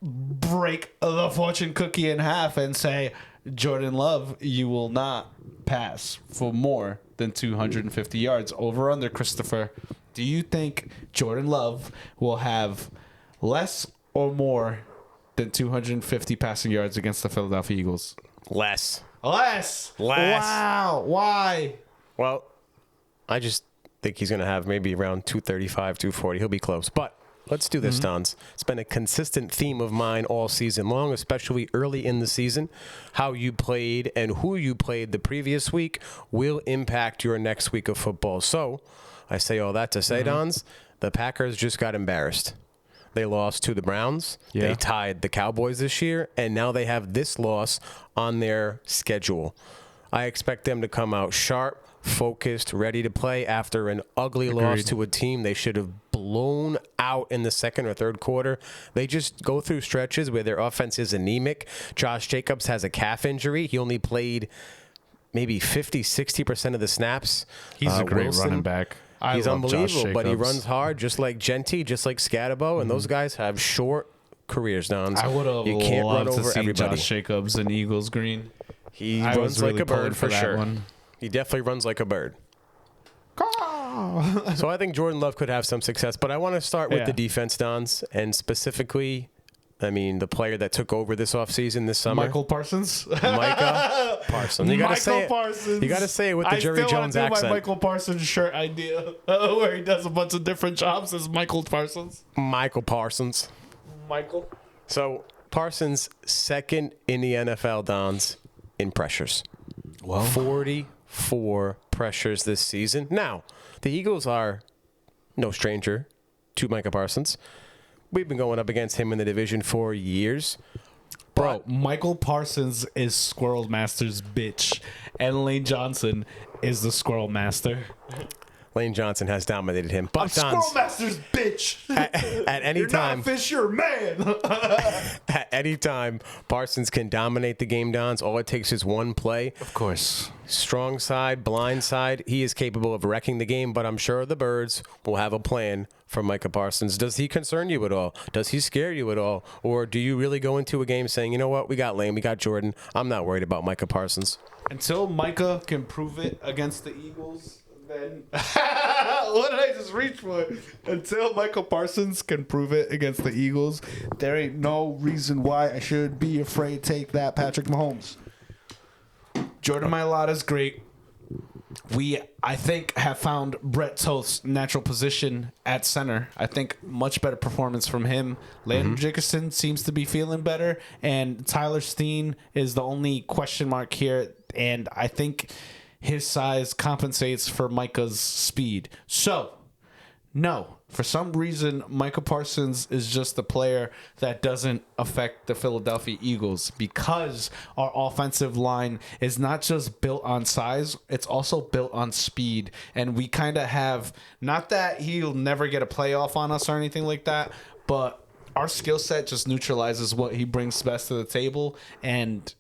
break the fortune cookie in half and say, Jordan Love, you will not pass for more than 250 yards? Over under, Christopher. Do you think Jordan Love will have less or more than 250 passing yards against the Philadelphia Eagles? Less. Less. Wow. Why? Well, I just think he's going to have maybe around 235, 240. He'll be close. But let's do this, Dons. It's been a consistent theme of mine all season long, especially early in the season. How you played and who you played the previous week will impact your next week of football. So I say all that to say, Dons, the Packers just got embarrassed. They lost to the Browns. Yeah. They tied the Cowboys this year, and now they have this loss on their schedule. I expect them to come out sharp, focused, ready to play after an ugly loss to a team they should have blown out in the second or third quarter. They just go through stretches where their offense is anemic. Josh Jacobs has a calf injury. He only played maybe 50, 60% of the snaps. He's a great Wilson, running back. He's love Josh unbelievable, but he Jacobs. runs hard, just like Genti, just like Scatabo, and those guys have short careers, Dons. I would have You can't run loved to over see everybody. Josh Jacobs in Eagles green. He I runs was really like a pulling bird for for that sure. one. He definitely runs like a bird. So I think Jordan Love could have some success, but I want to start with Yeah. the defense, Dons, and specifically, I mean, the player that took over this offseason, this summer. Michael Parsons. Micah Parsons. You got to say it. Parsons. You got to say it with the Jerry Jones I still want to do accent. my Michael Parsons shirt idea where he does a bunch of different jobs as Michael Parsons. Michael Parsons. Michael. So Parsons second in the NFL, Dons, in pressures. Well, 44 pressures this season. Now, the Eagles are no stranger to Micah Parsons. We've been going up against him in the division for years. bro, Michael Parsons is Squirrel Master's bitch, and Lane Johnson is the Squirrel Master. Lane Johnson has dominated him. But Squirrel Dons, Master's bitch. at any You're time, not fish, you're a man. at any time, Parsons can dominate the game, Dons. All it takes is one play. Of course. Strong side, blind side. He is capable of wrecking the game, but I'm sure the Birds will have a plan for Micah Parsons. Does he concern you at all? Does he scare you at all? Or do you really go into a game saying, you know what, we got Lane, we got Jordan. I'm not worried about Micah Parsons. Until Micah can prove it against the Eagles, then what did I just reach for? Until Michael Parsons can prove it against the Eagles, there ain't no reason why I should be afraid to take that Patrick Mahomes. Jordan Mailata's great. We, I think, have found Brett Toth's natural position at center. I think much better performance from him. Landon Dickerson seems to be feeling better, and Tyler Steen is the only question mark here. And I think his size compensates for Micah's speed. So, no, For some reason, Micah Parsons is just a player that doesn't affect the Philadelphia Eagles because our offensive line is not just built on size, it's also built on speed. And we kind of have, not that he'll never get a playoff on us or anything like that, but our skill set just neutralizes what he brings best to the table. And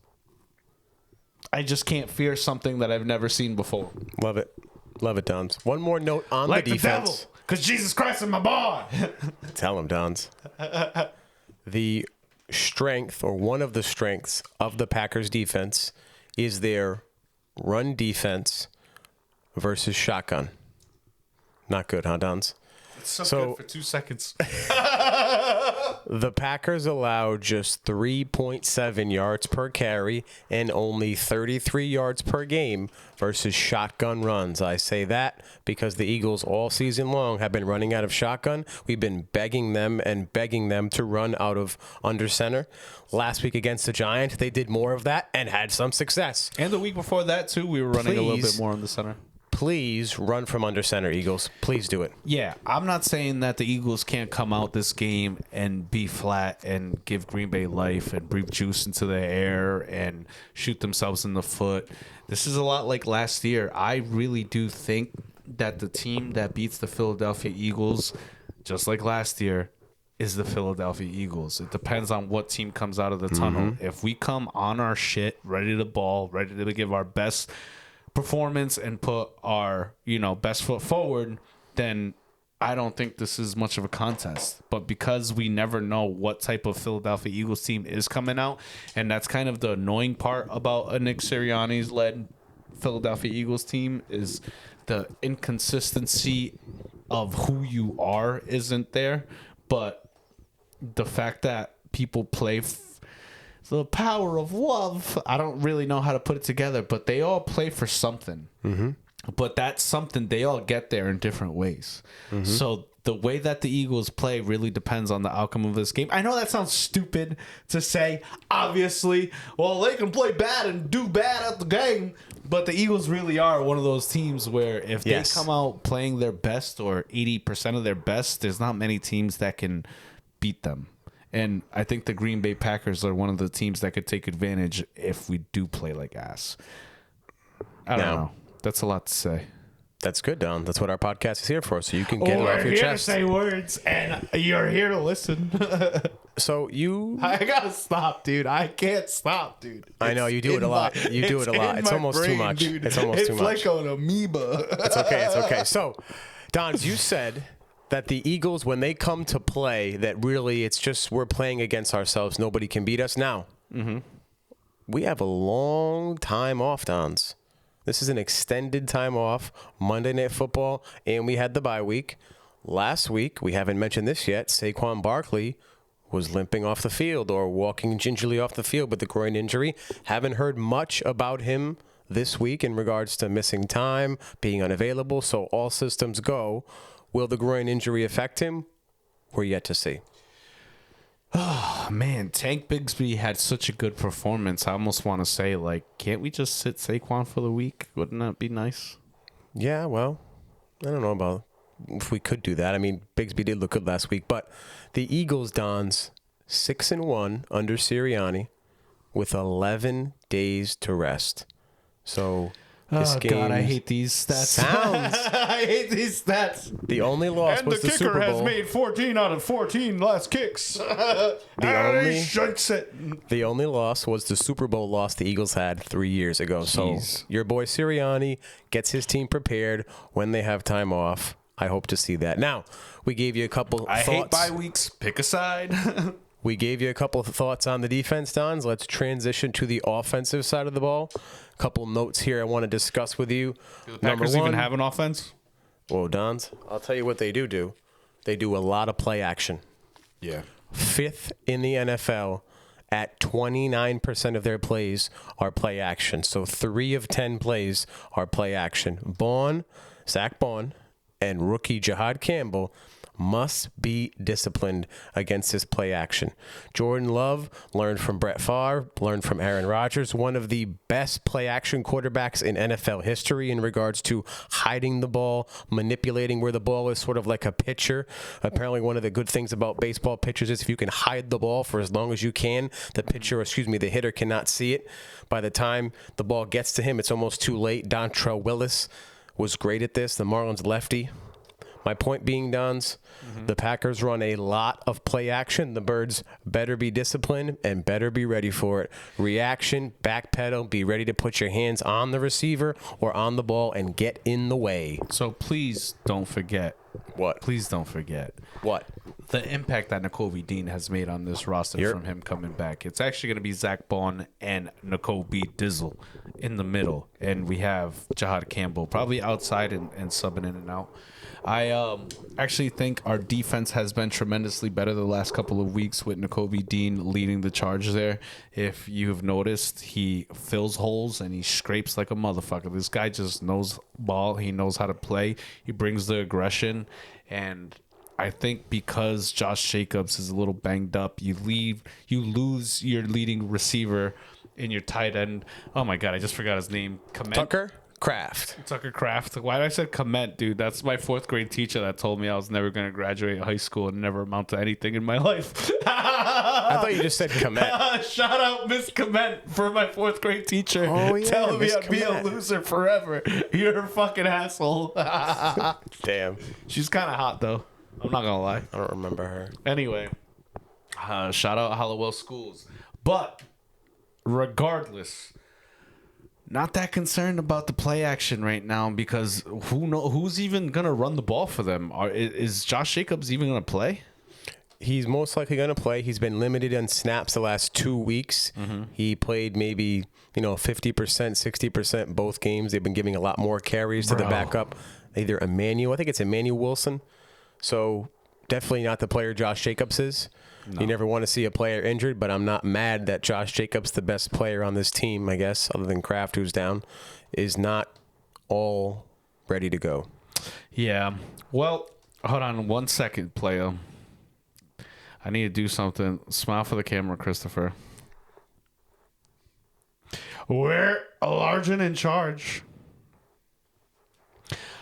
I just can't fear something that I've never seen before. Love it. Love it, Dons. One more note on the defense. Because Jesus Christ is my boy. Tell him, Dons. The strength, or one of the strengths of the Packers defense, is their run defense versus shotgun. Not good, huh, Dons? It's so good for 2 seconds. The Packers allow just 3.7 yards per carry and only 33 yards per game versus shotgun runs. I say that because the Eagles all season long have been running out of shotgun. We've been begging them to run out of under center. Last week against the Giants, they did more of that and had some success. And the week before that, too, we were running a little bit more on the center. Please run from under center, Eagles. Please do it. Yeah, I'm not saying that the Eagles can't come out this game and be flat and give Green Bay life and breathe juice into the air and shoot themselves in the foot. This is a lot like last year. I really do think that the team that beats the Philadelphia Eagles, just like last year, is the Philadelphia Eagles. It depends on what team comes out of the tunnel. If we come on our shit, ready to ball, ready to give our best performance and put our best foot forward, then I don't think this is much of a contest. But because we never know what type of Philadelphia Eagles team is coming out, and that's kind of the annoying part about a Nick Sirianni's led Philadelphia Eagles team, is the inconsistency of who you are isn't there. But the fact that people play the power of love, I don't really know how to put it together, but they all play for something. Mm-hmm. But that something, they all get there in different ways. Mm-hmm. So the way that the Eagles play really depends on the outcome of this game. I know that sounds stupid to say, obviously. Well, they can play bad and do bad at the game. But the Eagles really are one of those teams where if they come out playing their best or 80% of their best, there's not many teams that can beat them. And I think the Green Bay Packers are one of the teams that could take advantage if we do play like ass. I don't know. That's a lot to say. That's good, Don. That's what our podcast is here for, so you can get it off your chest. We're here to say words, and you're here to listen. So I gotta stop, dude. I can't stop, dude. I know, you do it a lot. You do it a lot. It's almost too much. It's almost too much. It's like an amoeba. It's okay. It's okay. So, Don, you said that the Eagles, when they come to play, that really it's just we're playing against ourselves. Nobody can beat us. Now, we have a long time off, Dons. This is an extended time off, Monday Night Football, and we had the bye week. Last week, we haven't mentioned this yet, Saquon Barkley was limping off the field or walking gingerly off the field with the groin injury. Haven't heard much about him this week in regards to missing time, being unavailable, so all systems go. Will the groin injury affect him? We're yet to see. Oh, man, Tank Bigsby had such a good performance. I almost want to say, can't we just sit Saquon for the week? Wouldn't that be nice? Yeah, well, I don't know about if we could do that. I mean, Bigsby did look good last week, but the Eagles, Dons, 6-1 under Sirianni with 11 days to rest. So this game, God, I hate these stats. I hate these stats. The only loss was the Super Bowl. And the kicker has made 14 out of 14 last kicks. The only loss was the Super Bowl loss the Eagles had 3 years ago. Jeez. So your boy Sirianni gets his team prepared when they have time off. I hope to see that. Now, we gave you a couple thoughts. I hate bye weeks. Pick a side. We gave you a couple of thoughts on the defense, Dons. Let's transition to the offensive side of the ball. A couple notes here I want to discuss with you. Do the Packers even have an offense? Whoa, Dons. I'll tell you what they do. They do a lot of play action. Yeah. 5th in the NFL at 29% of their plays are play action. So 3 of 10 plays are play action. Zach Bond, and rookie Jahad Campbell must be disciplined against this play action. Jordan Love learned from Brett Favre, learned from Aaron Rodgers, one of the best play action quarterbacks in NFL history in regards to hiding the ball, manipulating where the ball is, sort of like a pitcher. Apparently, one of the good things about baseball pitchers is if you can hide the ball for as long as you can, the hitter cannot see it. By the time the ball gets to him, it's almost too late. Dontrell Willis was great at this, the Marlins lefty. My point being, Dons, the Packers run a lot of play action. The Birds better be disciplined and better be ready for it. Reaction, backpedal, be ready to put your hands on the receiver or on the ball and get in the way. So please don't forget. What? Please don't forget. What? The impact that N'Kobe Dean has made on this roster from him coming back. It's actually going to be Zach Bond and N'Kobe Dizzle in the middle. And we have Jahad Campbell probably outside and subbing in and out. I actually think our defense has been tremendously better the last couple of weeks with N'Kobe Dean leading the charge there. If you've noticed, he fills holes and he scrapes like a motherfucker. This guy just knows ball. He knows how to play. He brings the aggression. And I think because Josh Jacobs is a little banged up, you lose your leading receiver in your tight end. Oh my God, I just forgot his name. Tucker Kraft. Why did I say Komet, dude? That's my 4th grade teacher that told me I was never going to graduate high school and never amount to anything in my life. I thought you just said Komet. Shout out Miss Komet for my 4th grade teacher telling me I'd be a loser forever. You're a fucking asshole. Damn. She's kind of hot, though. I'm not going to lie. I don't remember her. Anyway, shout out Hallowell Schools. But regardless, not that concerned about the play action right now because who's even going to run the ball for them? Is Josh Jacobs even going to play? He's most likely going to play. He's been limited on snaps the last 2 weeks. He played maybe 50%, 60% both games. They've been giving a lot more carries to the backup. Either Emmanuel, I think it's Emmanuel Wilson. So definitely not the player Josh Jacobs is. No. You never want to see a player injured, but I'm not mad that Josh Jacobs, the best player on this team, I guess, other than Kraft, who's down, is not all ready to go. Yeah. Well, hold on 1 second, player. I need to do something. Smile for the camera, Christopher. We're large and in charge.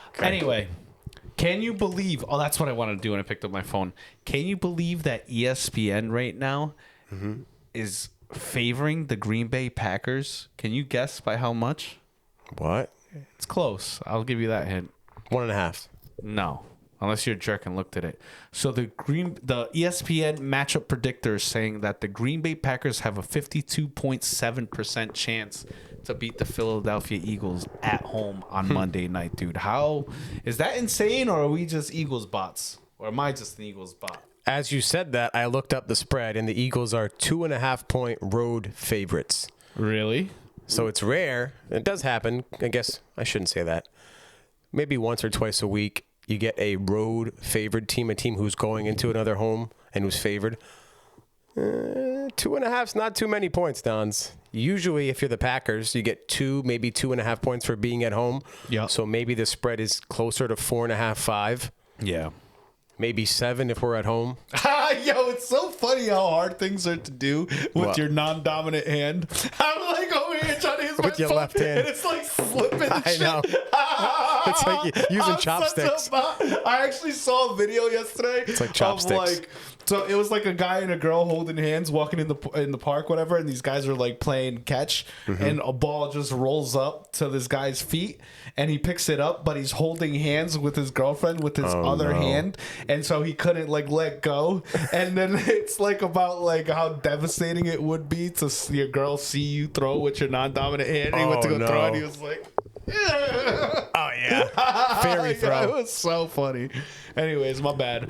Okay. Anyway. Can you believe... Oh, that's what I wanted to do when I picked up my phone. Can you believe that ESPN right now is favoring the Green Bay Packers? Can you guess by how much? What? It's close. I'll give you that hint. 1.5. No. Unless you're a jerk and looked at it. So the ESPN matchup predictor is saying that the Green Bay Packers have a 52.7% chance to beat the Philadelphia Eagles at home on Monday night, dude. How is that insane, or are we just Eagles bots? Or am I just an Eagles bot? As you said that, I looked up the spread, and the Eagles are 2.5-point road favorites. Really? So it's rare. It does happen. I guess I shouldn't say that. Maybe once or twice a week, you get a road favored team, a team who's going into another home and who's favored. 2.5 is not too many points, Dons. Usually, if you're the Packers, you get 2, maybe 2.5 points for being at home. Yeah. So maybe the spread is closer to 4.5, 5. Yeah. Maybe 7 if we're at home. Yo, it's so funny how hard things are to do with your non-dominant hand. I'm like over here trying to use with your phone, left hand, and it's like slipping. I know. It's like using chopsticks. I actually saw a video yesterday. It's like chopsticks. So it was like a guy and a girl holding hands, walking in the park, whatever, and these guys are like playing catch, and a ball just rolls up to this guy's feet, and he picks it up, but he's holding hands with his girlfriend with his other hand, and so he couldn't like let go, and then it's like about like how devastating it would be to see your girl see you throw with your non-dominant hand. And he went to go throw, and he was like, oh yeah, fairy throw. It was so funny. Anyways, my bad.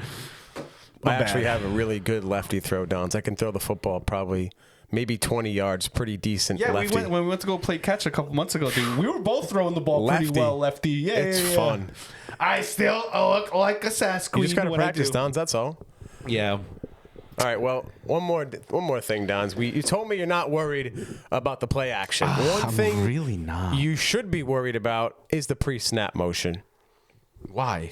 I actually have a really good lefty throw, Dons. I can throw the football probably maybe 20 yards, pretty decent lefty. When we went to go play catch a couple months ago, dude, we were both throwing the ball pretty well lefty. Yeah, it's fun. I still look like a Sasquatch. You just got to practice, Dons, that's all. Yeah. All right, well, one more thing, Dons. You told me you're not worried about the play action. One thing I'm really not. You should be worried about is the pre-snap motion. Why?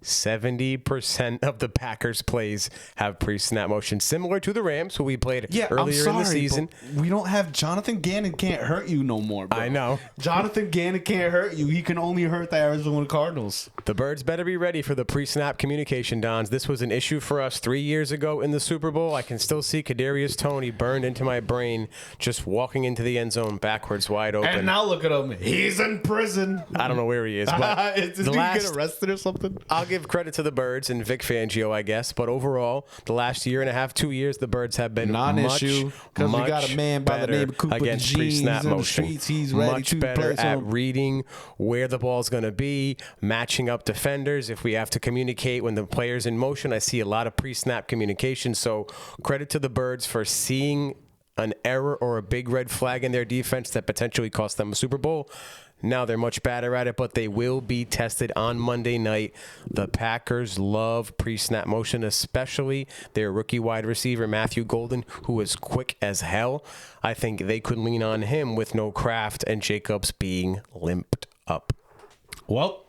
70% of the Packers plays have pre-snap motion, similar to the Rams, who we played earlier in the season. We don't have Jonathan Gannon can't hurt you no more, bro. I know. Jonathan Gannon can't hurt you. He can only hurt the Arizona Cardinals. The Birds better be ready for the pre-snap communication, Dons. This was an issue for us 3 years ago in the Super Bowl. I can still see Kadarius Toney burned into my brain just walking into the end zone backwards wide open. And now look at him. He's in prison. I don't know where he is, but Did he get arrested or something? I'll give credit to the Birds and Vic Fangio, I guess. But overall, the last year and a half, 2 years, the Birds have been non-issue because we got a man by the name of Cooper against DeJeans pre-snap in the motion. streets. He's ready much to better play at some. reading where the ball's going to be, matching up defenders. If we have to communicate when the player's in motion, I see a lot of pre-snap communication. So credit to the Birds for seeing an error or a big red flag in their defense that potentially cost them a Super Bowl. Now they're much better at it, but they will be tested on Monday night. The Packers love pre-snap motion, especially their rookie wide receiver, Matthew Golden, who is quick as hell. I think they could lean on him with no Kraft and Jacobs being limped up. Well,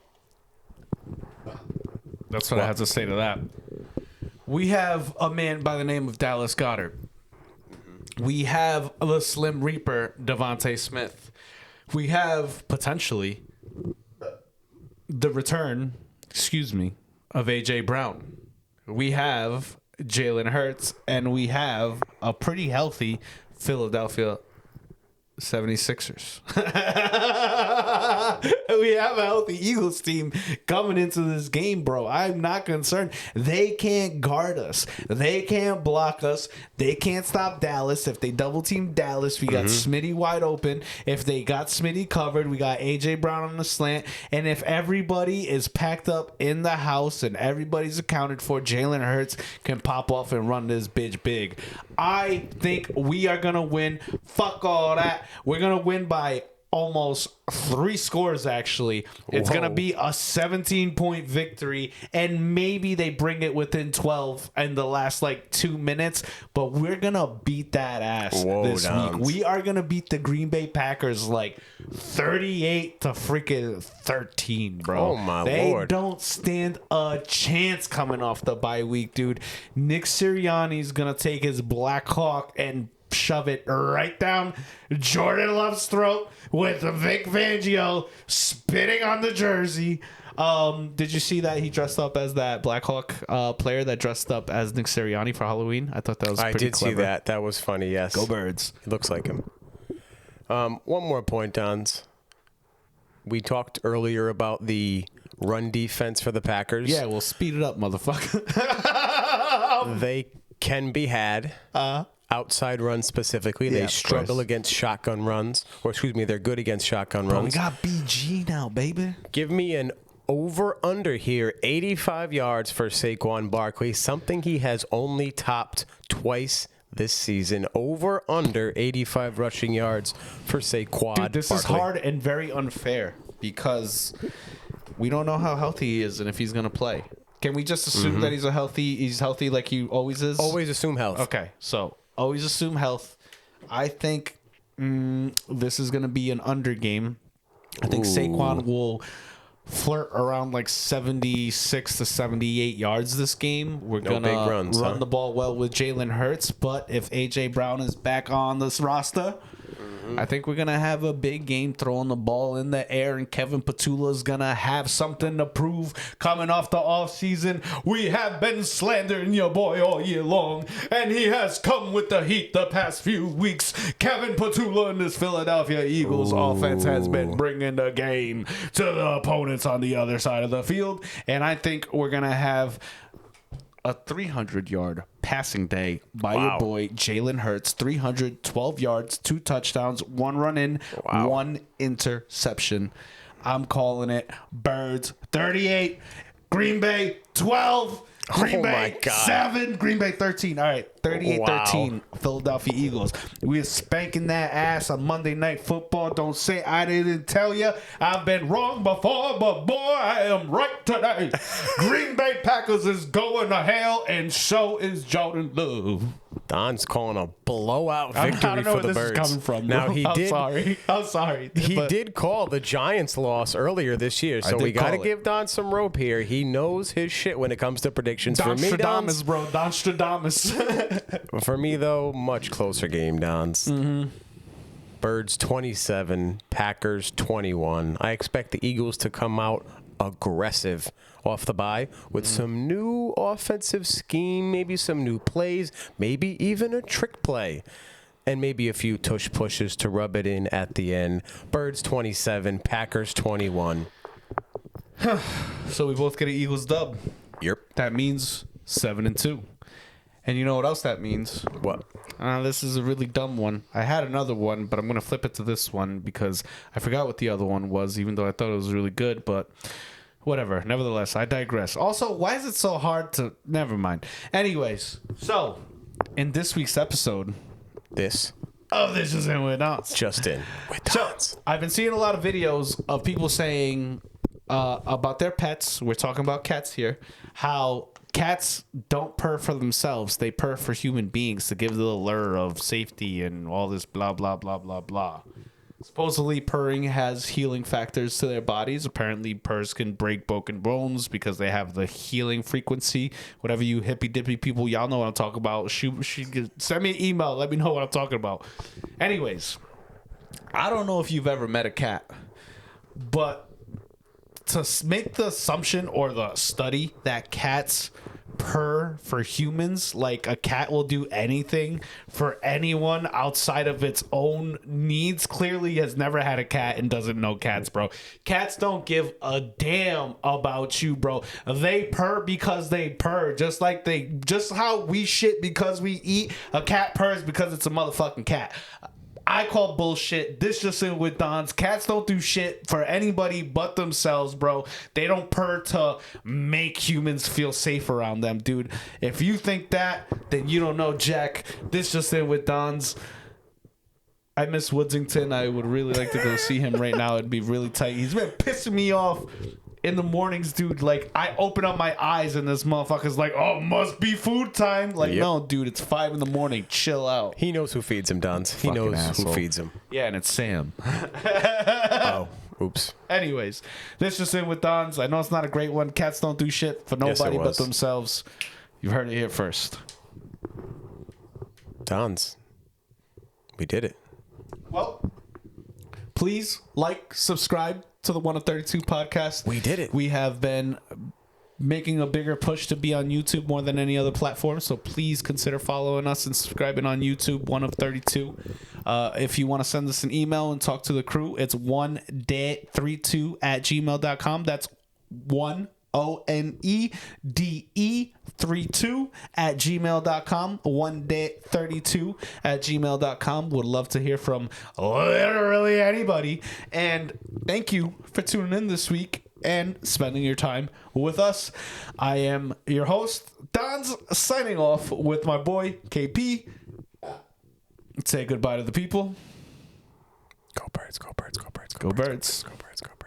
that's what I have to say to that. We have a man by the name of Dallas Goedert. We have the Slim Reaper, Devontae Smith. We have potentially the return, of A.J. Brown. We have Jalen Hurts, and we have a pretty healthy Philadelphia 76ers. We have a healthy Eagles team coming into this game, bro. I'm not concerned. They can't guard us. They can't block us. They can't stop Dallas. If they double team Dallas, we got Smitty wide open. If they got Smitty covered, we got A.J. Brown on the slant. And if everybody is packed up in the house and everybody's accounted for, Jalen Hurts can pop off and run this bitch big. I think we are going to win. Fuck all that. We're going to win by almost 3 scores, actually. It's going to be a 17-point victory, and maybe they bring it within 12 in the last, 2 minutes, but we're going to beat that ass this week. We are going to beat the Green Bay Packers, 38 to freaking 13, bro. Oh, my They Lord. don't stand a chance coming off the bye week, dude. Nick Sirianni's going to take his Black Hawk and shove it right down Jordan Love's throat with Vic Fangio spitting on the jersey. Did you see that he dressed up as that Blackhawk player that dressed up as Nick Sirianni for Halloween? I thought that was pretty clever. See that. That was funny, yes. Go Birds. It looks like him. One more point, Dons. We talked earlier about the run defense for the Packers. Yeah, we'll speed it up, motherfucker. They can be had. Outside runs specifically. They struggle against shotgun runs. They're good against shotgun runs. We got BG now, baby. Give me an over-under here. 85 yards for Saquon Barkley. Something he has only topped twice this season. Over-under 85 rushing yards for Saquon Dude, this Barkley. is hard and very unfair because we don't know how healthy he is and if he's going to play. Can we just assume that he's healthy like he always is? Always assume health. Okay, so always assume health. I think this is going to be an under game. I think Saquon will flirt around 76 to 78 yards this game. We're going to run the ball well with Jalen Hurts, but if A.J. Brown is back on this roster, I think we're going to have a big game throwing the ball in the air, and Kevin Petula is going to have something to prove coming off the offseason. We have been slandering your boy all year long, and he has come with the heat the past few weeks. Kevin Petula and this Philadelphia Eagles offense has been bringing the game to the opponents on the other side of the field, and I think we're going to have a 300-yard passing day by your boy Jalen Hurts. 312 yards, 2 touchdowns, 1 run in, 1 interception. I'm calling it Birds 38, Green Bay 12, Green Bay 7, Green Bay 13. All right, 38-13, Philadelphia Eagles. We're spanking that ass on Monday Night Football. Don't say I didn't tell you. I've been wrong before, but boy, I am right today. Green Bay Packers is going to hell, and so is Jordan Love. Don's calling a blowout I victory don't know for where the this Birds. is coming from. Now bro. he I'm did. sorry. I'm sorry. He but did call the Giants' loss earlier this year, so did we got to call it. give Don some rope here. He knows his shit when it comes to predictions. For me, Donstradamus, bro. Donstradamus. For me, though, much closer game, Dons. Mm-hmm. Birds 27, Packers 21. I expect the Eagles to come out aggressive off the bye with some new offensive scheme, maybe some new plays, maybe even a trick play, and maybe a few tush pushes to rub it in at the end. Birds 27, Packers 21. So we both get an Eagles dub. Yep. That means 7-2. And you know what else that means? What? This is a really dumb one. I had another one, but I'm going to flip it to this one because I forgot what the other one was, even though I thought it was really good, but whatever. Nevertheless, I digress. Also, why is it so hard to... Never mind. Anyways, so in this week's episode... This This is in with us. just in with So, Dons. I've been seeing a lot of videos of people saying about their pets. We're talking about cats here. How cats don't purr for themselves. They purr for human beings to give the allure of safety and all this blah, blah, blah, blah, blah. Supposedly, purring has healing factors to their bodies. Apparently, purrs can break broken bones because they have the healing frequency. Whatever you hippy-dippy people, y'all know what I'm talking about. Send me an email. Let me know what I'm talking about. Anyways, I don't know if you've ever met a cat, but to make the assumption or the study that cats purr for humans, like a cat will do anything for anyone outside of its own needs, clearly has never had a cat and doesn't know cats, bro. Cats don't give a damn about you, bro. They purr because they purr, just how we shit because we eat. A cat purrs because it's a motherfucking cat. I call bullshit. This just in with Don's. Cats don't do shit for anybody but themselves, bro. They don't purr to make humans feel safe around them, dude. If you think that, then you don't know Jack. This just in with Don's. I miss Woodsington. I would really like to go see him right now. It'd be really tight. He's been pissing me off in the mornings, dude. Like, I open up my eyes and this motherfucker's like, oh, must be food time. Like, no, dude, it's 5 a.m. Chill out. He knows who feeds him, Dons. He knows asshole. who feeds him. Yeah, and it's Sam. Oh, oops. Anyways, this just in with Don's. I know it's not a great one. Cats don't do shit for nobody but was. themselves. You've heard it here first. Dons. We did it. Well, please like, subscribe to the 1 of 32 podcast. We did it. We have been making a bigger push to be on YouTube more than any other platform, so please consider following us and subscribing on YouTube, 1 of 32. If you want to send us an email and talk to the crew, it's 1de32@gmail.com. That's 1ONEDE32@gmail.com. 1de32@gmail.com. Would love to hear from literally anybody. And thank you for tuning in this week and spending your time with us. I am your host, Don's, signing off with my boy, KP. Say goodbye to the people. Go Birds, go Birds, go Birds, Go Birds. go Birds, go Birds.